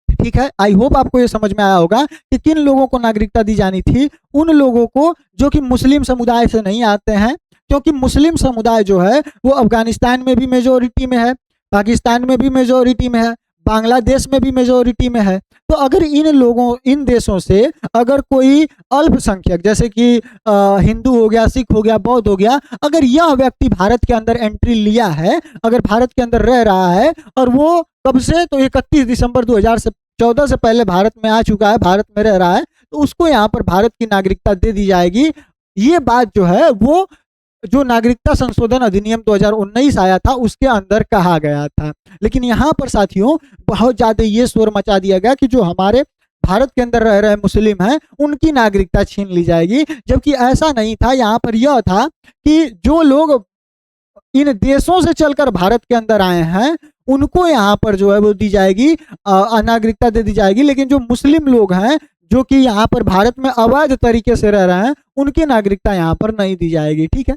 ठीक है, आई होप आपको ये समझ में आया होगा कि किन लोगों को नागरिकता दी जानी थी। उन लोगों को जो कि मुस्लिम समुदाय से नहीं आते हैं, क्योंकि मुस्लिम समुदाय जो है वो अफगानिस्तान में भी मेजोरिटी में है, पाकिस्तान में भी मेजोरिटी में है, बांग्लादेश में भी मेजोरिटी में है। तो अगर इन देशों से अगर कोई अल्पसंख्यक जैसे कि हिंदू हो गया, सिख हो गया, बौद्ध हो गया, अगर यह व्यक्ति भारत के अंदर एंट्री लिया है, अगर भारत के अंदर रह रहा है और वो कब से, तो 31 दिसंबर 2014 से पहले भारत में आ चुका है, भारत में रह रहा है, तो उसको यहाँ पर भारत की नागरिकता दे दी जाएगी। ये बात जो है वो जो नागरिकता संशोधन अधिनियम 2019 आया था उसके अंदर कहा गया था। लेकिन यहाँ पर साथियों बहुत ज्यादा ये शोर मचा दिया गया कि जो हमारे भारत के अंदर रह रहे मुस्लिम हैं उनकी नागरिकता छीन ली जाएगी, जबकि ऐसा नहीं था। यहाँ पर यह था कि जो लोग इन देशों से चलकर भारत के अंदर आए हैं उनको यहाँ पर जो है वो दी जाएगी, नागरिकता दे दी जाएगी। लेकिन जो मुस्लिम लोग हैं जो कि यहाँ पर भारत में अवैध तरीके से रह रहे हैं उनकी नागरिकता यहाँ पर नहीं दी जाएगी। ठीक है,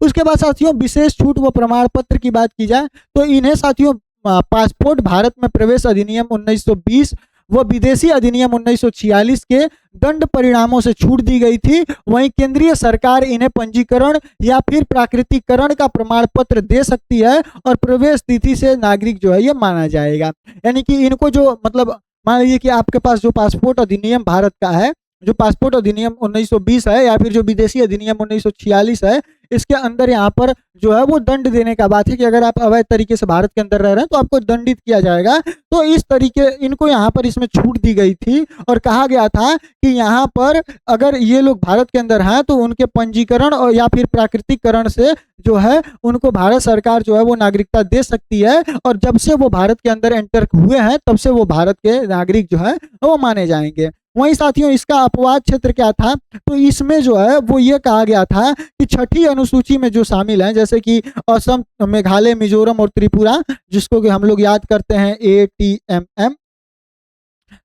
उसके बाद साथियों विशेष छूट व प्रमाण पत्र की बात की जाए तो इन्हें साथियों पासपोर्ट, भारत में प्रवेश अधिनियम 1920 व विदेशी अधिनियम 1946 के दंड परिणामों से छूट दी गई थी। वहीं केंद्रीय सरकार इन्हें पंजीकरण या फिर प्राकृतिकरण का प्रमाण पत्र दे सकती है और प्रवेश तिथि से नागरिक जो है ये माना जाएगा। यानी कि इनको जो मतलब मान लीजिए कि आपके पास जो पासपोर्ट अधिनियम भारत का है, जो पासपोर्ट अधिनियम 1920 है या फिर जो विदेशी अधिनियम 1946 है, इसके अंदर यहाँ पर जो है वो दंड देने का बात है कि अगर आप अवैध तरीके से भारत के अंदर रह रहे हैं तो आपको दंडित किया जाएगा। तो इस तरीके इनको यहाँ पर इसमें छूट दी गई थी और कहा गया था कि यहाँ पर अगर ये लोग भारत के अंदर हैं तो उनके पंजीकरण और या फिर प्राकृतिकरण से जो है उनको भारत सरकार जो है वो नागरिकता दे सकती है, और जब से वो भारत के अंदर एंटर हुए हैं तब से वो भारत के नागरिक जो है वो माने जाएंगे। वहीं साथियों इसका अपवाद क्षेत्र क्या था, तो इसमें जो है वो ये कहा गया था कि छठी अनुसूची में जो शामिल हैं, जैसे कि असम, मेघालय, मिजोरम और त्रिपुरा, जिसको कि हम लोग याद करते हैं ATMM,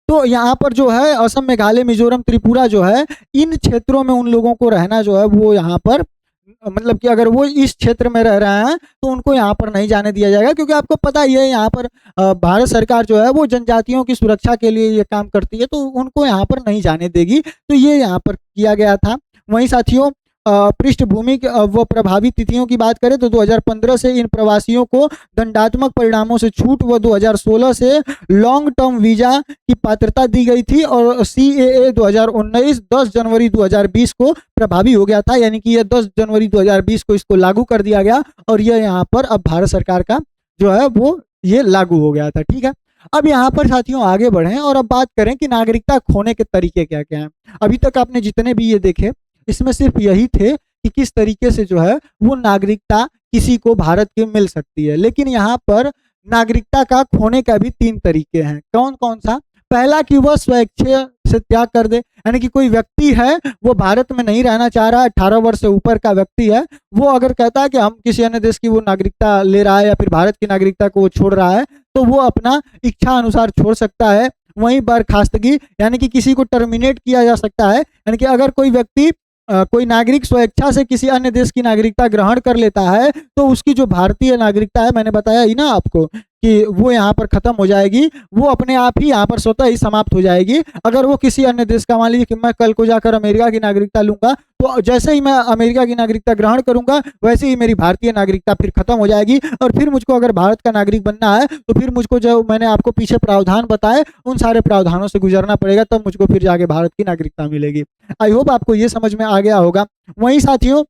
तो यहाँ पर जो है असम, मेघालय, मिजोरम, त्रिपुरा जो है, इन क्षेत्रों में उन लोगों को रहना जो है वो यहाँ पर, मतलब कि अगर वो इस क्षेत्र में रह रहे हैं तो उनको यहाँ पर नहीं जाने दिया जाएगा, क्योंकि आपको पता ही है यहाँ पर भारत सरकार जो है वो जनजातियों की सुरक्षा के लिए ये काम करती है, तो उनको यहाँ पर नहीं जाने देगी। तो ये यहाँ पर किया गया था। वहीं साथियों पृष्ठभूमि व प्रभावी तिथियों की बात करें तो 2015 से इन प्रवासियों को दंडात्मक परिणामों से छूट व 2016 से लॉन्ग टर्म वीजा की पात्रता दी गई थी, और CAA 2019 10 जनवरी 2020 को प्रभावी हो गया था, यानी कि यह 10 जनवरी 2020 को इसको लागू कर दिया गया, और यह यहाँ पर अब भारत सरकार का जो है वो ये लागू हो गया था। ठीक है, अब यहाँ पर साथियों आगे बढ़ें और अब बात करें कि नागरिकता खोने के तरीके क्या क्या हैं। अभी तक आपने जितने भी ये देखे, इसमें सिर्फ यही थे कि किस तरीके से जो है वो नागरिकता किसी को भारत की मिल सकती है, लेकिन यहाँ पर नागरिकता का खोने का भी 3 तरीके हैं। कौन कौन सा? पहला कि वह स्वेच्छा से त्याग कर दे, यानी कि कोई व्यक्ति है वो भारत में नहीं रहना चाह रहा है, 18 वर्ष से ऊपर का व्यक्ति है, वो अगर कहता है कि हम किसी अन्य देश की वो नागरिकता ले रहा है या फिर भारत की नागरिकता को वो छोड़ रहा है, तो वो अपना इच्छा अनुसार छोड़ सकता है। वहीं बर्खास्तगी, यानी कि किसी को टर्मिनेट किया जा सकता है, यानी कि अगर कोई व्यक्ति कोई नागरिक स्वेच्छा से किसी अन्य देश की नागरिकता ग्रहण कर लेता है, तो उसकी जो भारतीय नागरिकता है, मैंने बताया ही ना आपको कि वो यहाँ पर खत्म हो जाएगी, वो अपने आप ही यहाँ पर स्वतः ही समाप्त हो जाएगी। अगर वो किसी अन्य देश का, मान लीजिए कि मैं कल को जाकर अमेरिका की नागरिकता लूंगा, तो जैसे ही मैं अमेरिका की नागरिकता ग्रहण करूंगा वैसे ही मेरी भारतीय नागरिकता फिर खत्म हो जाएगी, और फिर मुझको अगर भारत का नागरिक बनना है तो फिर मुझको जो मैंने आपको पीछे प्रावधान बताए उन सारे प्रावधानों से गुजरना पड़ेगा, तब मुझको फिर जाके भारत की नागरिकता मिलेगी। आई होप आपको ये समझ में आ गया होगा। वहीं साथियों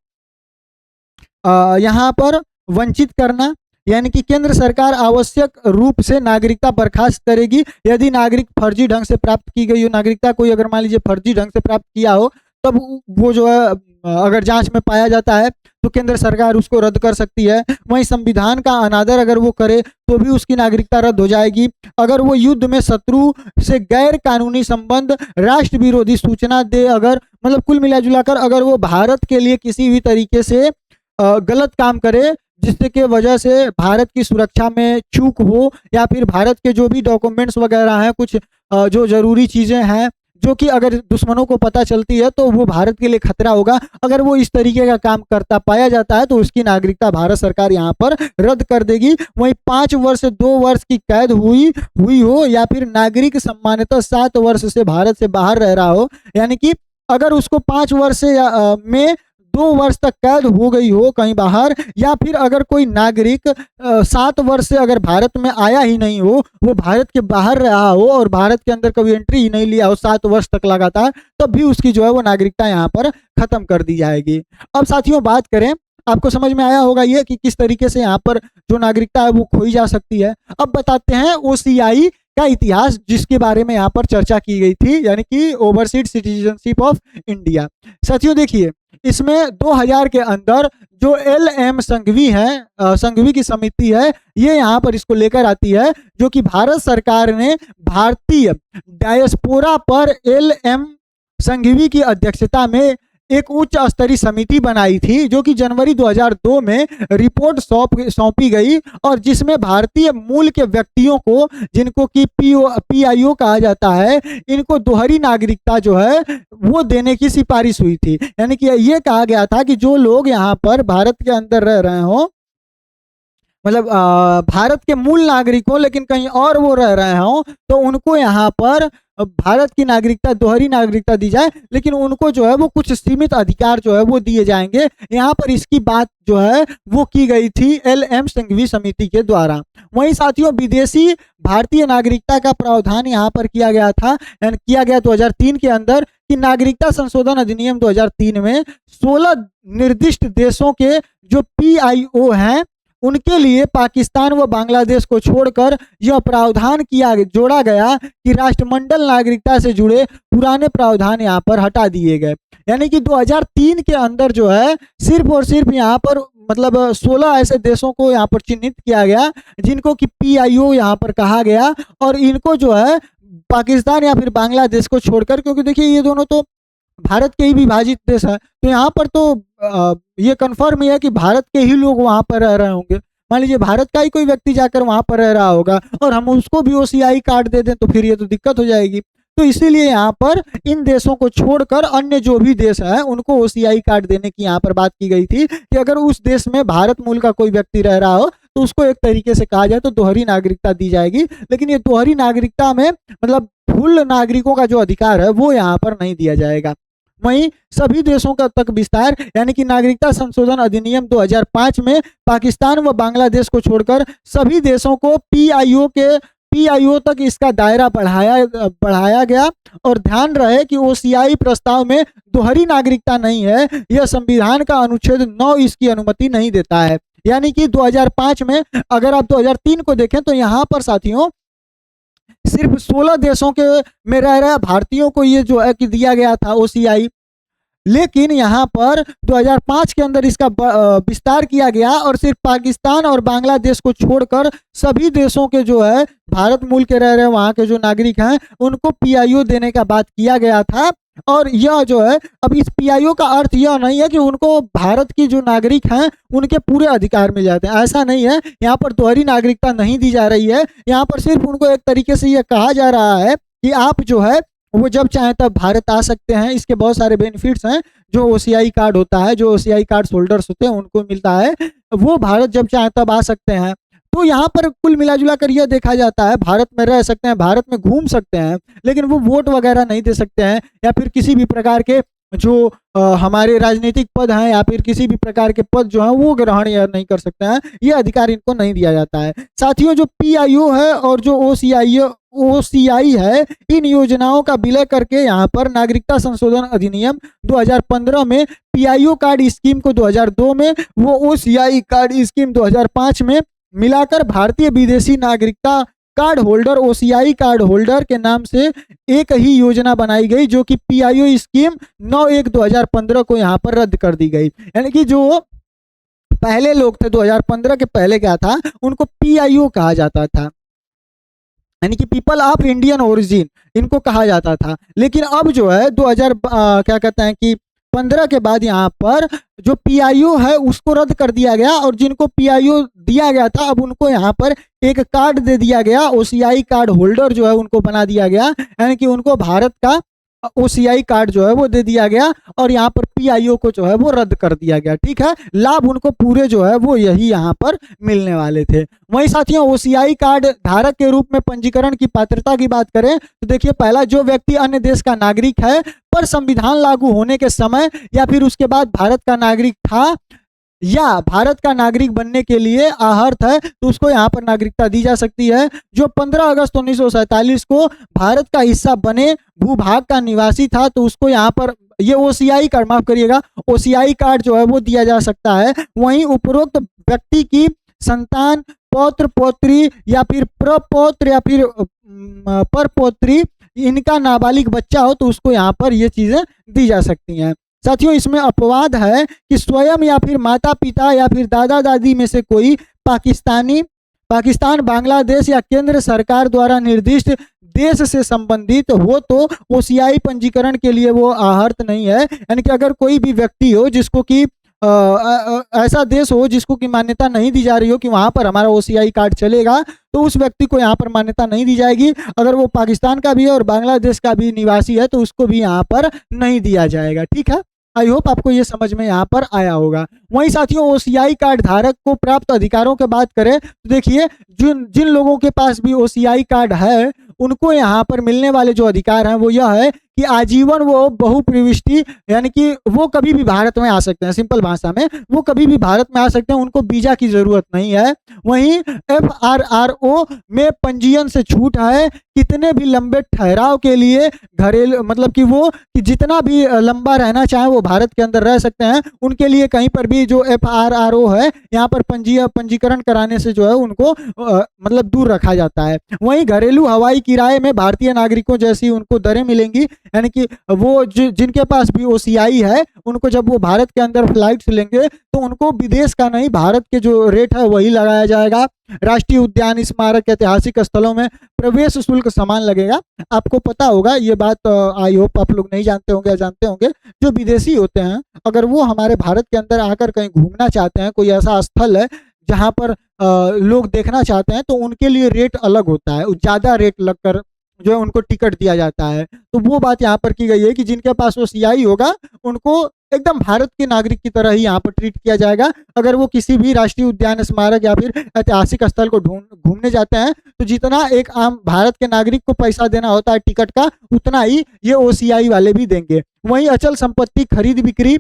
यहाँ पर वंचित करना, यानी कि केंद्र सरकार आवश्यक रूप से नागरिकता बर्खास्त करेगी यदि नागरिक फर्जी ढंग से प्राप्त की गई हो नागरिकता। कोई अगर मान लीजिए फर्जी ढंग से प्राप्त किया हो, तब वो जो है अगर जांच में पाया जाता है तो केंद्र सरकार उसको रद्द कर सकती है। वहीं संविधान का अनादर अगर वो करे तो भी उसकी नागरिकता रद्द हो जाएगी। अगर वो युद्ध में शत्रु से गैर कानूनी संबंध, राष्ट्र विरोधी सूचना दे, अगर मतलब कुल मिला जुलाकर अगर वो भारत के लिए किसी भी तरीके से गलत काम करे जिससे के वजह से भारत की सुरक्षा में चूक हो, या फिर भारत के जो भी डॉक्यूमेंट्स वगैरह हैं, कुछ जो जरूरी चीज़ें हैं जो कि अगर दुश्मनों को पता चलती है तो वो भारत के लिए खतरा होगा, अगर वो इस तरीके का काम करता पाया जाता है तो उसकी नागरिकता भारत सरकार यहाँ पर रद्द कर देगी। वहीं 5 वर्ष से 2 वर्ष की कैद हुई हो, या फिर नागरिक सम्मानित 7 वर्ष से भारत से बाहर रह रहा हो, यानी कि अगर उसको 5 वर्ष में 2 वर्ष तक कैद हो गई हो कहीं बाहर, या फिर अगर कोई नागरिक 7 वर्ष से अगर भारत में आया ही नहीं हो, वो भारत के बाहर रहा हो और भारत के अंदर कभी एंट्री ही नहीं लिया हो 7 वर्ष तक लगातार, तब भी उसकी जो है वो नागरिकता यहाँ पर खत्म कर दी जाएगी। अब साथियों बात करें, आपको समझ में आया होगा ये कि किस तरीके से यहाँ पर जो नागरिकता है वो खोई जा सकती है। अब बताते हैं OCI का इतिहास, जिसके बारे में यहाँ पर चर्चा की गई थी, यानी कि ओवरसीज सिटीजनशिप ऑफ इंडिया। साथियों देखिए, इसमें 2000 के अंदर जो LM संघवी है, संघवी की समिति है, ये यहाँ पर इसको लेकर आती है, जो कि भारत सरकार ने भारतीय डायस्पोरा पर LM संघवी की अध्यक्षता में एक उच्च स्तरीय समिति बनाई थी, जो कि जनवरी 2002 में रिपोर्ट सौंपी गई, और जिसमें भारतीय मूल के व्यक्तियों को, जिनको कि PIO कहा जाता है, इनको दोहरी नागरिकता जो है वो देने की सिफारिश हुई थी। यानी कि ये कहा गया था कि जो लोग यहाँ पर भारत के अंदर रह रहे हों, मतलब भारत के मूल नागरिक हो लेकिन कहीं और वो रह रहे हों, तो उनको यहाँ पर भारत की नागरिकता, दोहरी नागरिकता दी जाए, लेकिन उनको जो है वो कुछ सीमित अधिकार जो है वो दिए जाएंगे। यहाँ पर इसकी बात जो है वो की गई थी LM संघवी समिति के द्वारा। वहीं साथियों विदेशी भारतीय नागरिकता का प्रावधान यहाँ पर किया गया था, किया गया 2003 के अंदर, कि नागरिकता संशोधन अधिनियम 2003 में 16 निर्दिष्ट देशों के जो PIO हैं उनके लिए पाकिस्तान व बांग्लादेश को छोड़कर यह प्रावधान जोड़ा गया कि राष्ट्रमंडल नागरिकता से जुड़े पुराने प्रावधान यहाँ पर हटा दिए गए। यानी कि 2003 के अंदर जो है सिर्फ और सिर्फ यहाँ पर मतलब 16 ऐसे देशों को यहाँ पर चिन्हित किया गया जिनको कि PIO यहाँ पर कहा गया, और इनको जो है पाकिस्तान या फिर बांग्लादेश को छोड़कर, क्योंकि देखिए ये दोनों तो भारत के ही विभाजित देश है, तो यहाँ पर तो ये कंफर्म ही है कि भारत के ही लोग वहाँ पर रह रहे होंगे। मान लीजिए भारत का ही कोई व्यक्ति जाकर वहाँ पर रह रहा होगा और हम उसको भी ओसीआई कार्ड दे दें तो फिर ये तो दिक्कत हो जाएगी। तो इसीलिए यहाँ पर इन देशों को छोड़कर अन्य जो भी देश है उनको ओसीआई कार्ड देने की यहाँ पर बात की गई थी कि अगर उस देश में भारत मूल का कोई व्यक्ति रह रहा हो तो उसको एक तरीके से कहा जाए तो दोहरी नागरिकता दी जाएगी। लेकिन ये दोहरी नागरिकता में मतलब फुल नागरिकों का जो अधिकार है वो यहाँ पर नहीं दिया जाएगा। वहीं सभी देशों का तक विस्तार यानी कि नागरिकता संशोधन अधिनियम 2005 में पाकिस्तान व बांग्लादेश को छोड़कर सभी देशों को पीआईओ तक इसका दायरा बढ़ाया गया। और ध्यान रहे कि ओसीआई प्रस्ताव में दोहरी नागरिकता नहीं है, यह संविधान का अनुच्छेद 9 इसकी अनुमति नहीं देता है। यानी कि 2005 में अगर आप 2003 को देखें तो यहाँ पर साथियों सिर्फ 16 देशों के में रह रहे भारतीयों को ये जो है कि दिया गया था ओसीआई, लेकिन यहाँ पर 2005 के अंदर इसका विस्तार किया गया और सिर्फ पाकिस्तान और बांग्लादेश को छोड़कर सभी देशों के जो है भारत मूल के रह रहे वहाँ के जो नागरिक हैं उनको पीआईओ देने का बात किया गया था। और यह जो है अब इस पीआईओ का अर्थ यह नहीं है कि उनको भारत की जो नागरिक हैं उनके पूरे अधिकार मिल जाते हैं, ऐसा नहीं है। यहाँ पर दोहरी नागरिकता नहीं दी जा रही है, यहाँ पर सिर्फ उनको एक तरीके से यह कहा जा रहा है कि आप जो है वो जब चाहे तब भारत आ सकते हैं। इसके बहुत सारे बेनिफिट्स हैं जो ओसीआई कार्ड होता है, जो ओसीआई कार्ड होल्डर्स होते हैं उनको मिलता है, वो भारत जब चाहे तब आ सकते हैं। तो यहाँ पर कुल मिला जुला कर यह देखा जाता है भारत में रह सकते हैं, भारत में घूम सकते हैं, लेकिन वो वोट वगैरह नहीं दे सकते हैं या फिर किसी भी प्रकार के जो हमारे राजनीतिक पद हैं या फिर किसी भी प्रकार के पद जो हैं वो ग्रहण या नहीं कर सकते हैं, ये अधिकार इनको नहीं दिया जाता है। साथियों जो पीआईओ है और जो ओसीआई है, इन योजनाओं का विलय करके यहाँ पर नागरिकता संशोधन अधिनियम 2015 में पीआईओ कार्ड स्कीम को 2002 में, वो ओसीआई कार्ड स्कीम 2005 में मिलाकर भारतीय विदेशी नागरिकता card holder OCI card holder के नाम से एक ही योजना बनाई गई जो कि पीआईओ स्कीम 9/1/2015 को यहाँ पर रद्द कर दी गई। यानी कि जो पहले लोग थे 2015 के पहले क्या था उनको पीआईओ कहा जाता था, यानी कि पीपल ऑफ इंडियन ओरिजिन इनको कहा जाता था। लेकिन अब जो है 15 के बाद यहाँ पर जो पीआईओ है उसको रद्द कर दिया गया और जिनको पीआईओ दिया गया था अब उनको यहाँ पर एक कार्ड दे दिया गया, ओसीआई कार्ड होल्डर जो है उनको बना दिया गया, यानी कि उनको भारत का ओसीआई कार्ड जो है वो दे दिया गया और यहाँ पर पीआईओ को जो है वो रद्द कर दिया गया। ठीक है, लाभ उनको पूरे जो है वो यही यहाँ पर मिलने वाले थे। वहीं साथियों ओसीआई कार्ड धारक के रूप में पंजीकरण की पात्रता की बात करें तो देखिए पहला जो व्यक्ति अन्य देश का नागरिक है पर संविधान लागू होने के समय या फिर उसके बाद भारत का नागरिक था या भारत का नागरिक बनने के लिए आहर्त है तो उसको यहाँ पर नागरिकता दी जा सकती है। जो 15 अगस्त 1947 को भारत का हिस्सा बने भूभाग का निवासी था तो उसको यहाँ पर ये ओसीआई कार्ड, माफ करिएगा, ओसीआई कार्ड जो है वो दिया जा सकता है। वहीं उपरोक्त व्यक्ति की संतान, पौत्र पौत्री या फिर प्रपौत्र या फिर परपौत्री इनका नाबालिग बच्चा हो तो उसको यहाँ पर ये चीजें दी जा सकती हैं। साथियों इसमें अपवाद है कि स्वयं या फिर माता पिता या फिर दादा दादी में से कोई पाकिस्तान, बांग्लादेश या केंद्र सरकार द्वारा निर्दिष्ट देश से संबंधित हो तो ओसीआई पंजीकरण के लिए वो आहर्त नहीं है। यानी कि अगर कोई भी व्यक्ति हो जिसको कि ऐसा देश हो जिसको कि मान्यता नहीं दी जा रही हो कि वहां पर हमारा ओसीआई कार्ड चलेगा तो उस व्यक्ति को यहाँ पर मान्यता नहीं दी जाएगी। अगर वो पाकिस्तान का भी है और बांग्लादेश का भी निवासी है तो उसको भी यहाँ पर नहीं दिया जाएगा। ठीक है, आई होप आपको ये समझ में यहाँ पर आया होगा। वहीं साथियों ओसीआई कार्ड धारक को प्राप्त अधिकारों की बात करें तो देखिए जिन लोगों के पास भी ओसीआई कार्ड है उनको यहाँ पर मिलने वाले जो अधिकार हैं वो यह है कि आजीवन वो बहुप्रविष्टि यानी कि वो कभी भी भारत में आ सकते हैं, सिंपल भाषा में वो कभी भी भारत में आ सकते हैं, उनको वीजा की जरूरत नहीं है। वहीं एफआरआरओ में पंजीयन से छूट है, कितने भी लंबे ठहराव के लिए घरेलू मतलब कि वो कि जितना भी लंबा रहना चाहे वो भारत के अंदर रह सकते हैं, उनके लिए कहीं पर भी जो एफआरआरओ है यहाँ पर पंजीकरण कराने से जो है उनको मतलब दूर रखा जाता है। वहीं घरेलू हवाई किराए में भारतीय नागरिकों जैसी उनको दरें मिलेंगी, यानी कि वो जिनके पास भी OCI है, उनको जब वो भारत के अंदर फ्लाइट्स लेंगे तो उनको विदेश का नहीं, भारत के जो रेट है वही लगाया जाएगा। राष्ट्रीय उद्यान, स्मारक, ऐतिहासिक स्थलों में प्रवेश शुल्क समान लगेगा। आपको पता होगा ये बात, आई होप आप लोग नहीं जानते होंगे या जानते होंगे। जो विदेशी होते हैं, अगर वो हमारे भारत के अंदर आकर कहीं घूमना चाहते हैं, कोई ऐसा स्थल है जहाँ पर लोग देखना चाहते हैं, तो उनके लिए रेट अलग होता है, ज़्यादा रेट लगकर जो है उनको टिकट दिया जाता है। तो वो बात यहाँ पर की गई है कि जिनके पास वो CI होगा, उनको एकदम भारत के नागरिक की तरह ही यहाँ पर ट्रीट किया जाएगा। अगर वो किसी भी राष्ट्रीय उद्यान, स्मारक या फिर ऐतिहासिक स्थल को घूमने जाते हैं, तो जितना एक आम भारत के नागरिक को पैसा देना होता है टिकट का, उतना ही ये OCI वाले भी देंगे। वहीं अचल संपत्ति खरीद बिक्री,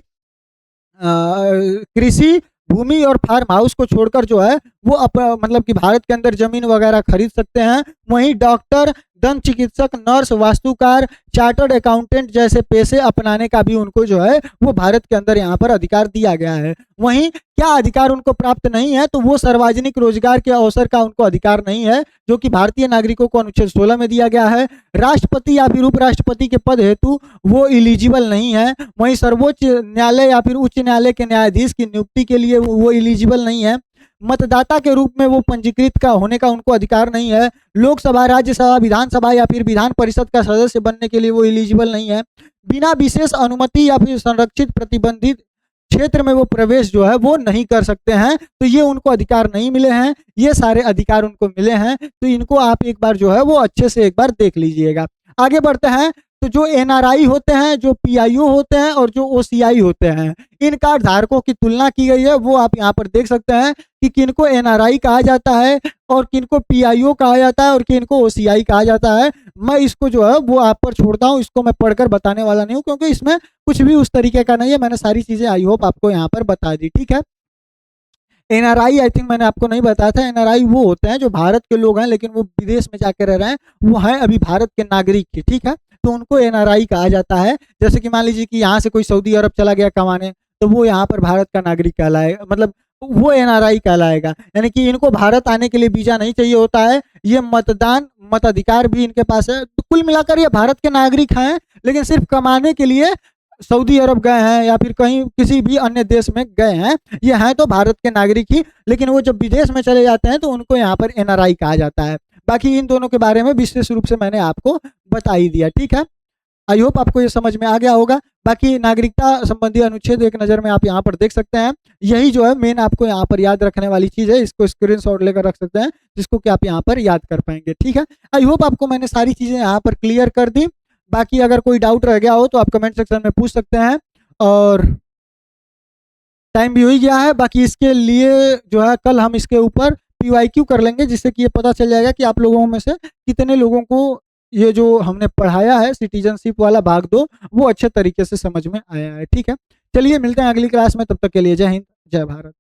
कृषि भूमि और फार्म हाउस को छोड़कर जो है वो मतलब कि भारत के अंदर जमीन वगैरह खरीद सकते हैं। वहीं डॉक्टर, दंत चिकित्सक, नर्स, वास्तुकार, चार्टर्ड अकाउंटेंट जैसे पेशे अपनाने का भी उनको जो है वो भारत के अंदर यहाँ पर अधिकार दिया गया है। वहीं क्या अधिकार उनको प्राप्त नहीं है, तो वो सार्वजनिक रोजगार के अवसर का उनको अधिकार नहीं है, जो कि भारतीय नागरिकों को अनुच्छेद 16 में दिया गया है। राष्ट्रपति या फिर उपराष्ट्रपति के पद हेतु वो इलिजिबल नहीं है। वहीं सर्वोच्च न्यायालय या फिर उच्च न्यायालय के न्यायाधीश की नियुक्ति के लिए वो इलिजिबल नहीं है। मतदाता के रूप में वो पंजीकृत का होने का उनको अधिकार नहीं है। लोकसभा, राज्यसभा, विधानसभा या फिर विधान परिषद का सदस्य बनने के लिए वो इलिजिबल नहीं है। बिना विशेष अनुमति या फिर संरक्षित प्रतिबंधित क्षेत्र में वो प्रवेश जो है वो नहीं कर सकते हैं। तो ये उनको अधिकार नहीं मिले हैं, ये सारे अधिकार उनको मिले हैं। तो इनको आप एक बार जो है वो अच्छे से एक बार देख लीजिएगा। आगे बढ़ते हैं। तो जो NRI होते हैं, जो PIO होते हैं और जो OCI होते हैं, इन कार्ड धारकों की तुलना की गई है। वो आप यहाँ पर देख सकते हैं कि किनको NRI कहा जाता है और किनको PIO कहा जाता है और किनको OCI कहा जाता है। मैं इसको जो है वो आप पर छोड़ता हूँ, इसको मैं पढ़कर बताने वाला नहीं हूँ, क्योंकि इसमें कुछ भी उस तरीके का नहीं है। मैंने सारी चीज़ें आई होप आपको यहाँ पर बता दी, ठीक है। NRI आई थिंक मैंने आपको नहीं बताया था। NRI वो होते हैं जो भारत के लोग हैं लेकिन वो विदेश में जाकर रह रहे हैं, वो हैं अभी भारत के नागरिक की, ठीक है। तो उनको NRI कहा जाता है। जैसे कि मान लीजिए कि यहाँ से कोई सऊदी अरब चला गया कमाने, तो वो यहाँ पर भारत का नागरिक कहलाएगा, मतलब वो NRI कहलाएगा। यानी कि इनको भारत आने के लिए वीजा नहीं चाहिए होता है। ये मताधिकार भी इनके पास है। तो कुल मिलाकर ये भारत के नागरिक हैं, लेकिन सिर्फ कमाने के लिए सऊदी अरब गए हैं या फिर कहीं किसी भी अन्य देश में गए हैं। ये हैं तो भारत के नागरिक ही, लेकिन वो जब विदेश में चले जाते हैं तो उनको यहाँ पर NRI कहा जाता है। बाकी इन दोनों के बारे में विशेष रूप से मैंने आपको बता ही दिया, ठीक है। आई होप आपको ये समझ में आ गया होगा। बाकी नागरिकता संबंधी अनुच्छेद एक नज़र में आप यहाँ पर देख सकते हैं। यही जो है मेन आपको यहाँ पर याद रखने वाली चीज़ है। इसको स्क्रीनशॉट लेकर रख सकते हैं, जिसको कि आप यहाँ पर याद कर पाएंगे, ठीक है। आई होप आपको मैंने सारी चीज़ें यहाँ पर क्लियर कर दी। बाकी अगर कोई डाउट रह गया हो तो आप कमेंट सेक्शन में पूछ सकते हैं। और टाइम भी हो ही गया है। बाकी इसके लिए जो है कल हम इसके ऊपर PYQ कर लेंगे, जिससे कि ये पता चल जाएगा कि आप लोगों में से कितने लोगों को ये जो हमने पढ़ाया है सिटीजनशिप वाला भाग 2 वो अच्छे तरीके से समझ में आया है, ठीक है। चलिए मिलते हैं अगली क्लास में, तब तक के लिए जय हिंद, जय भारत।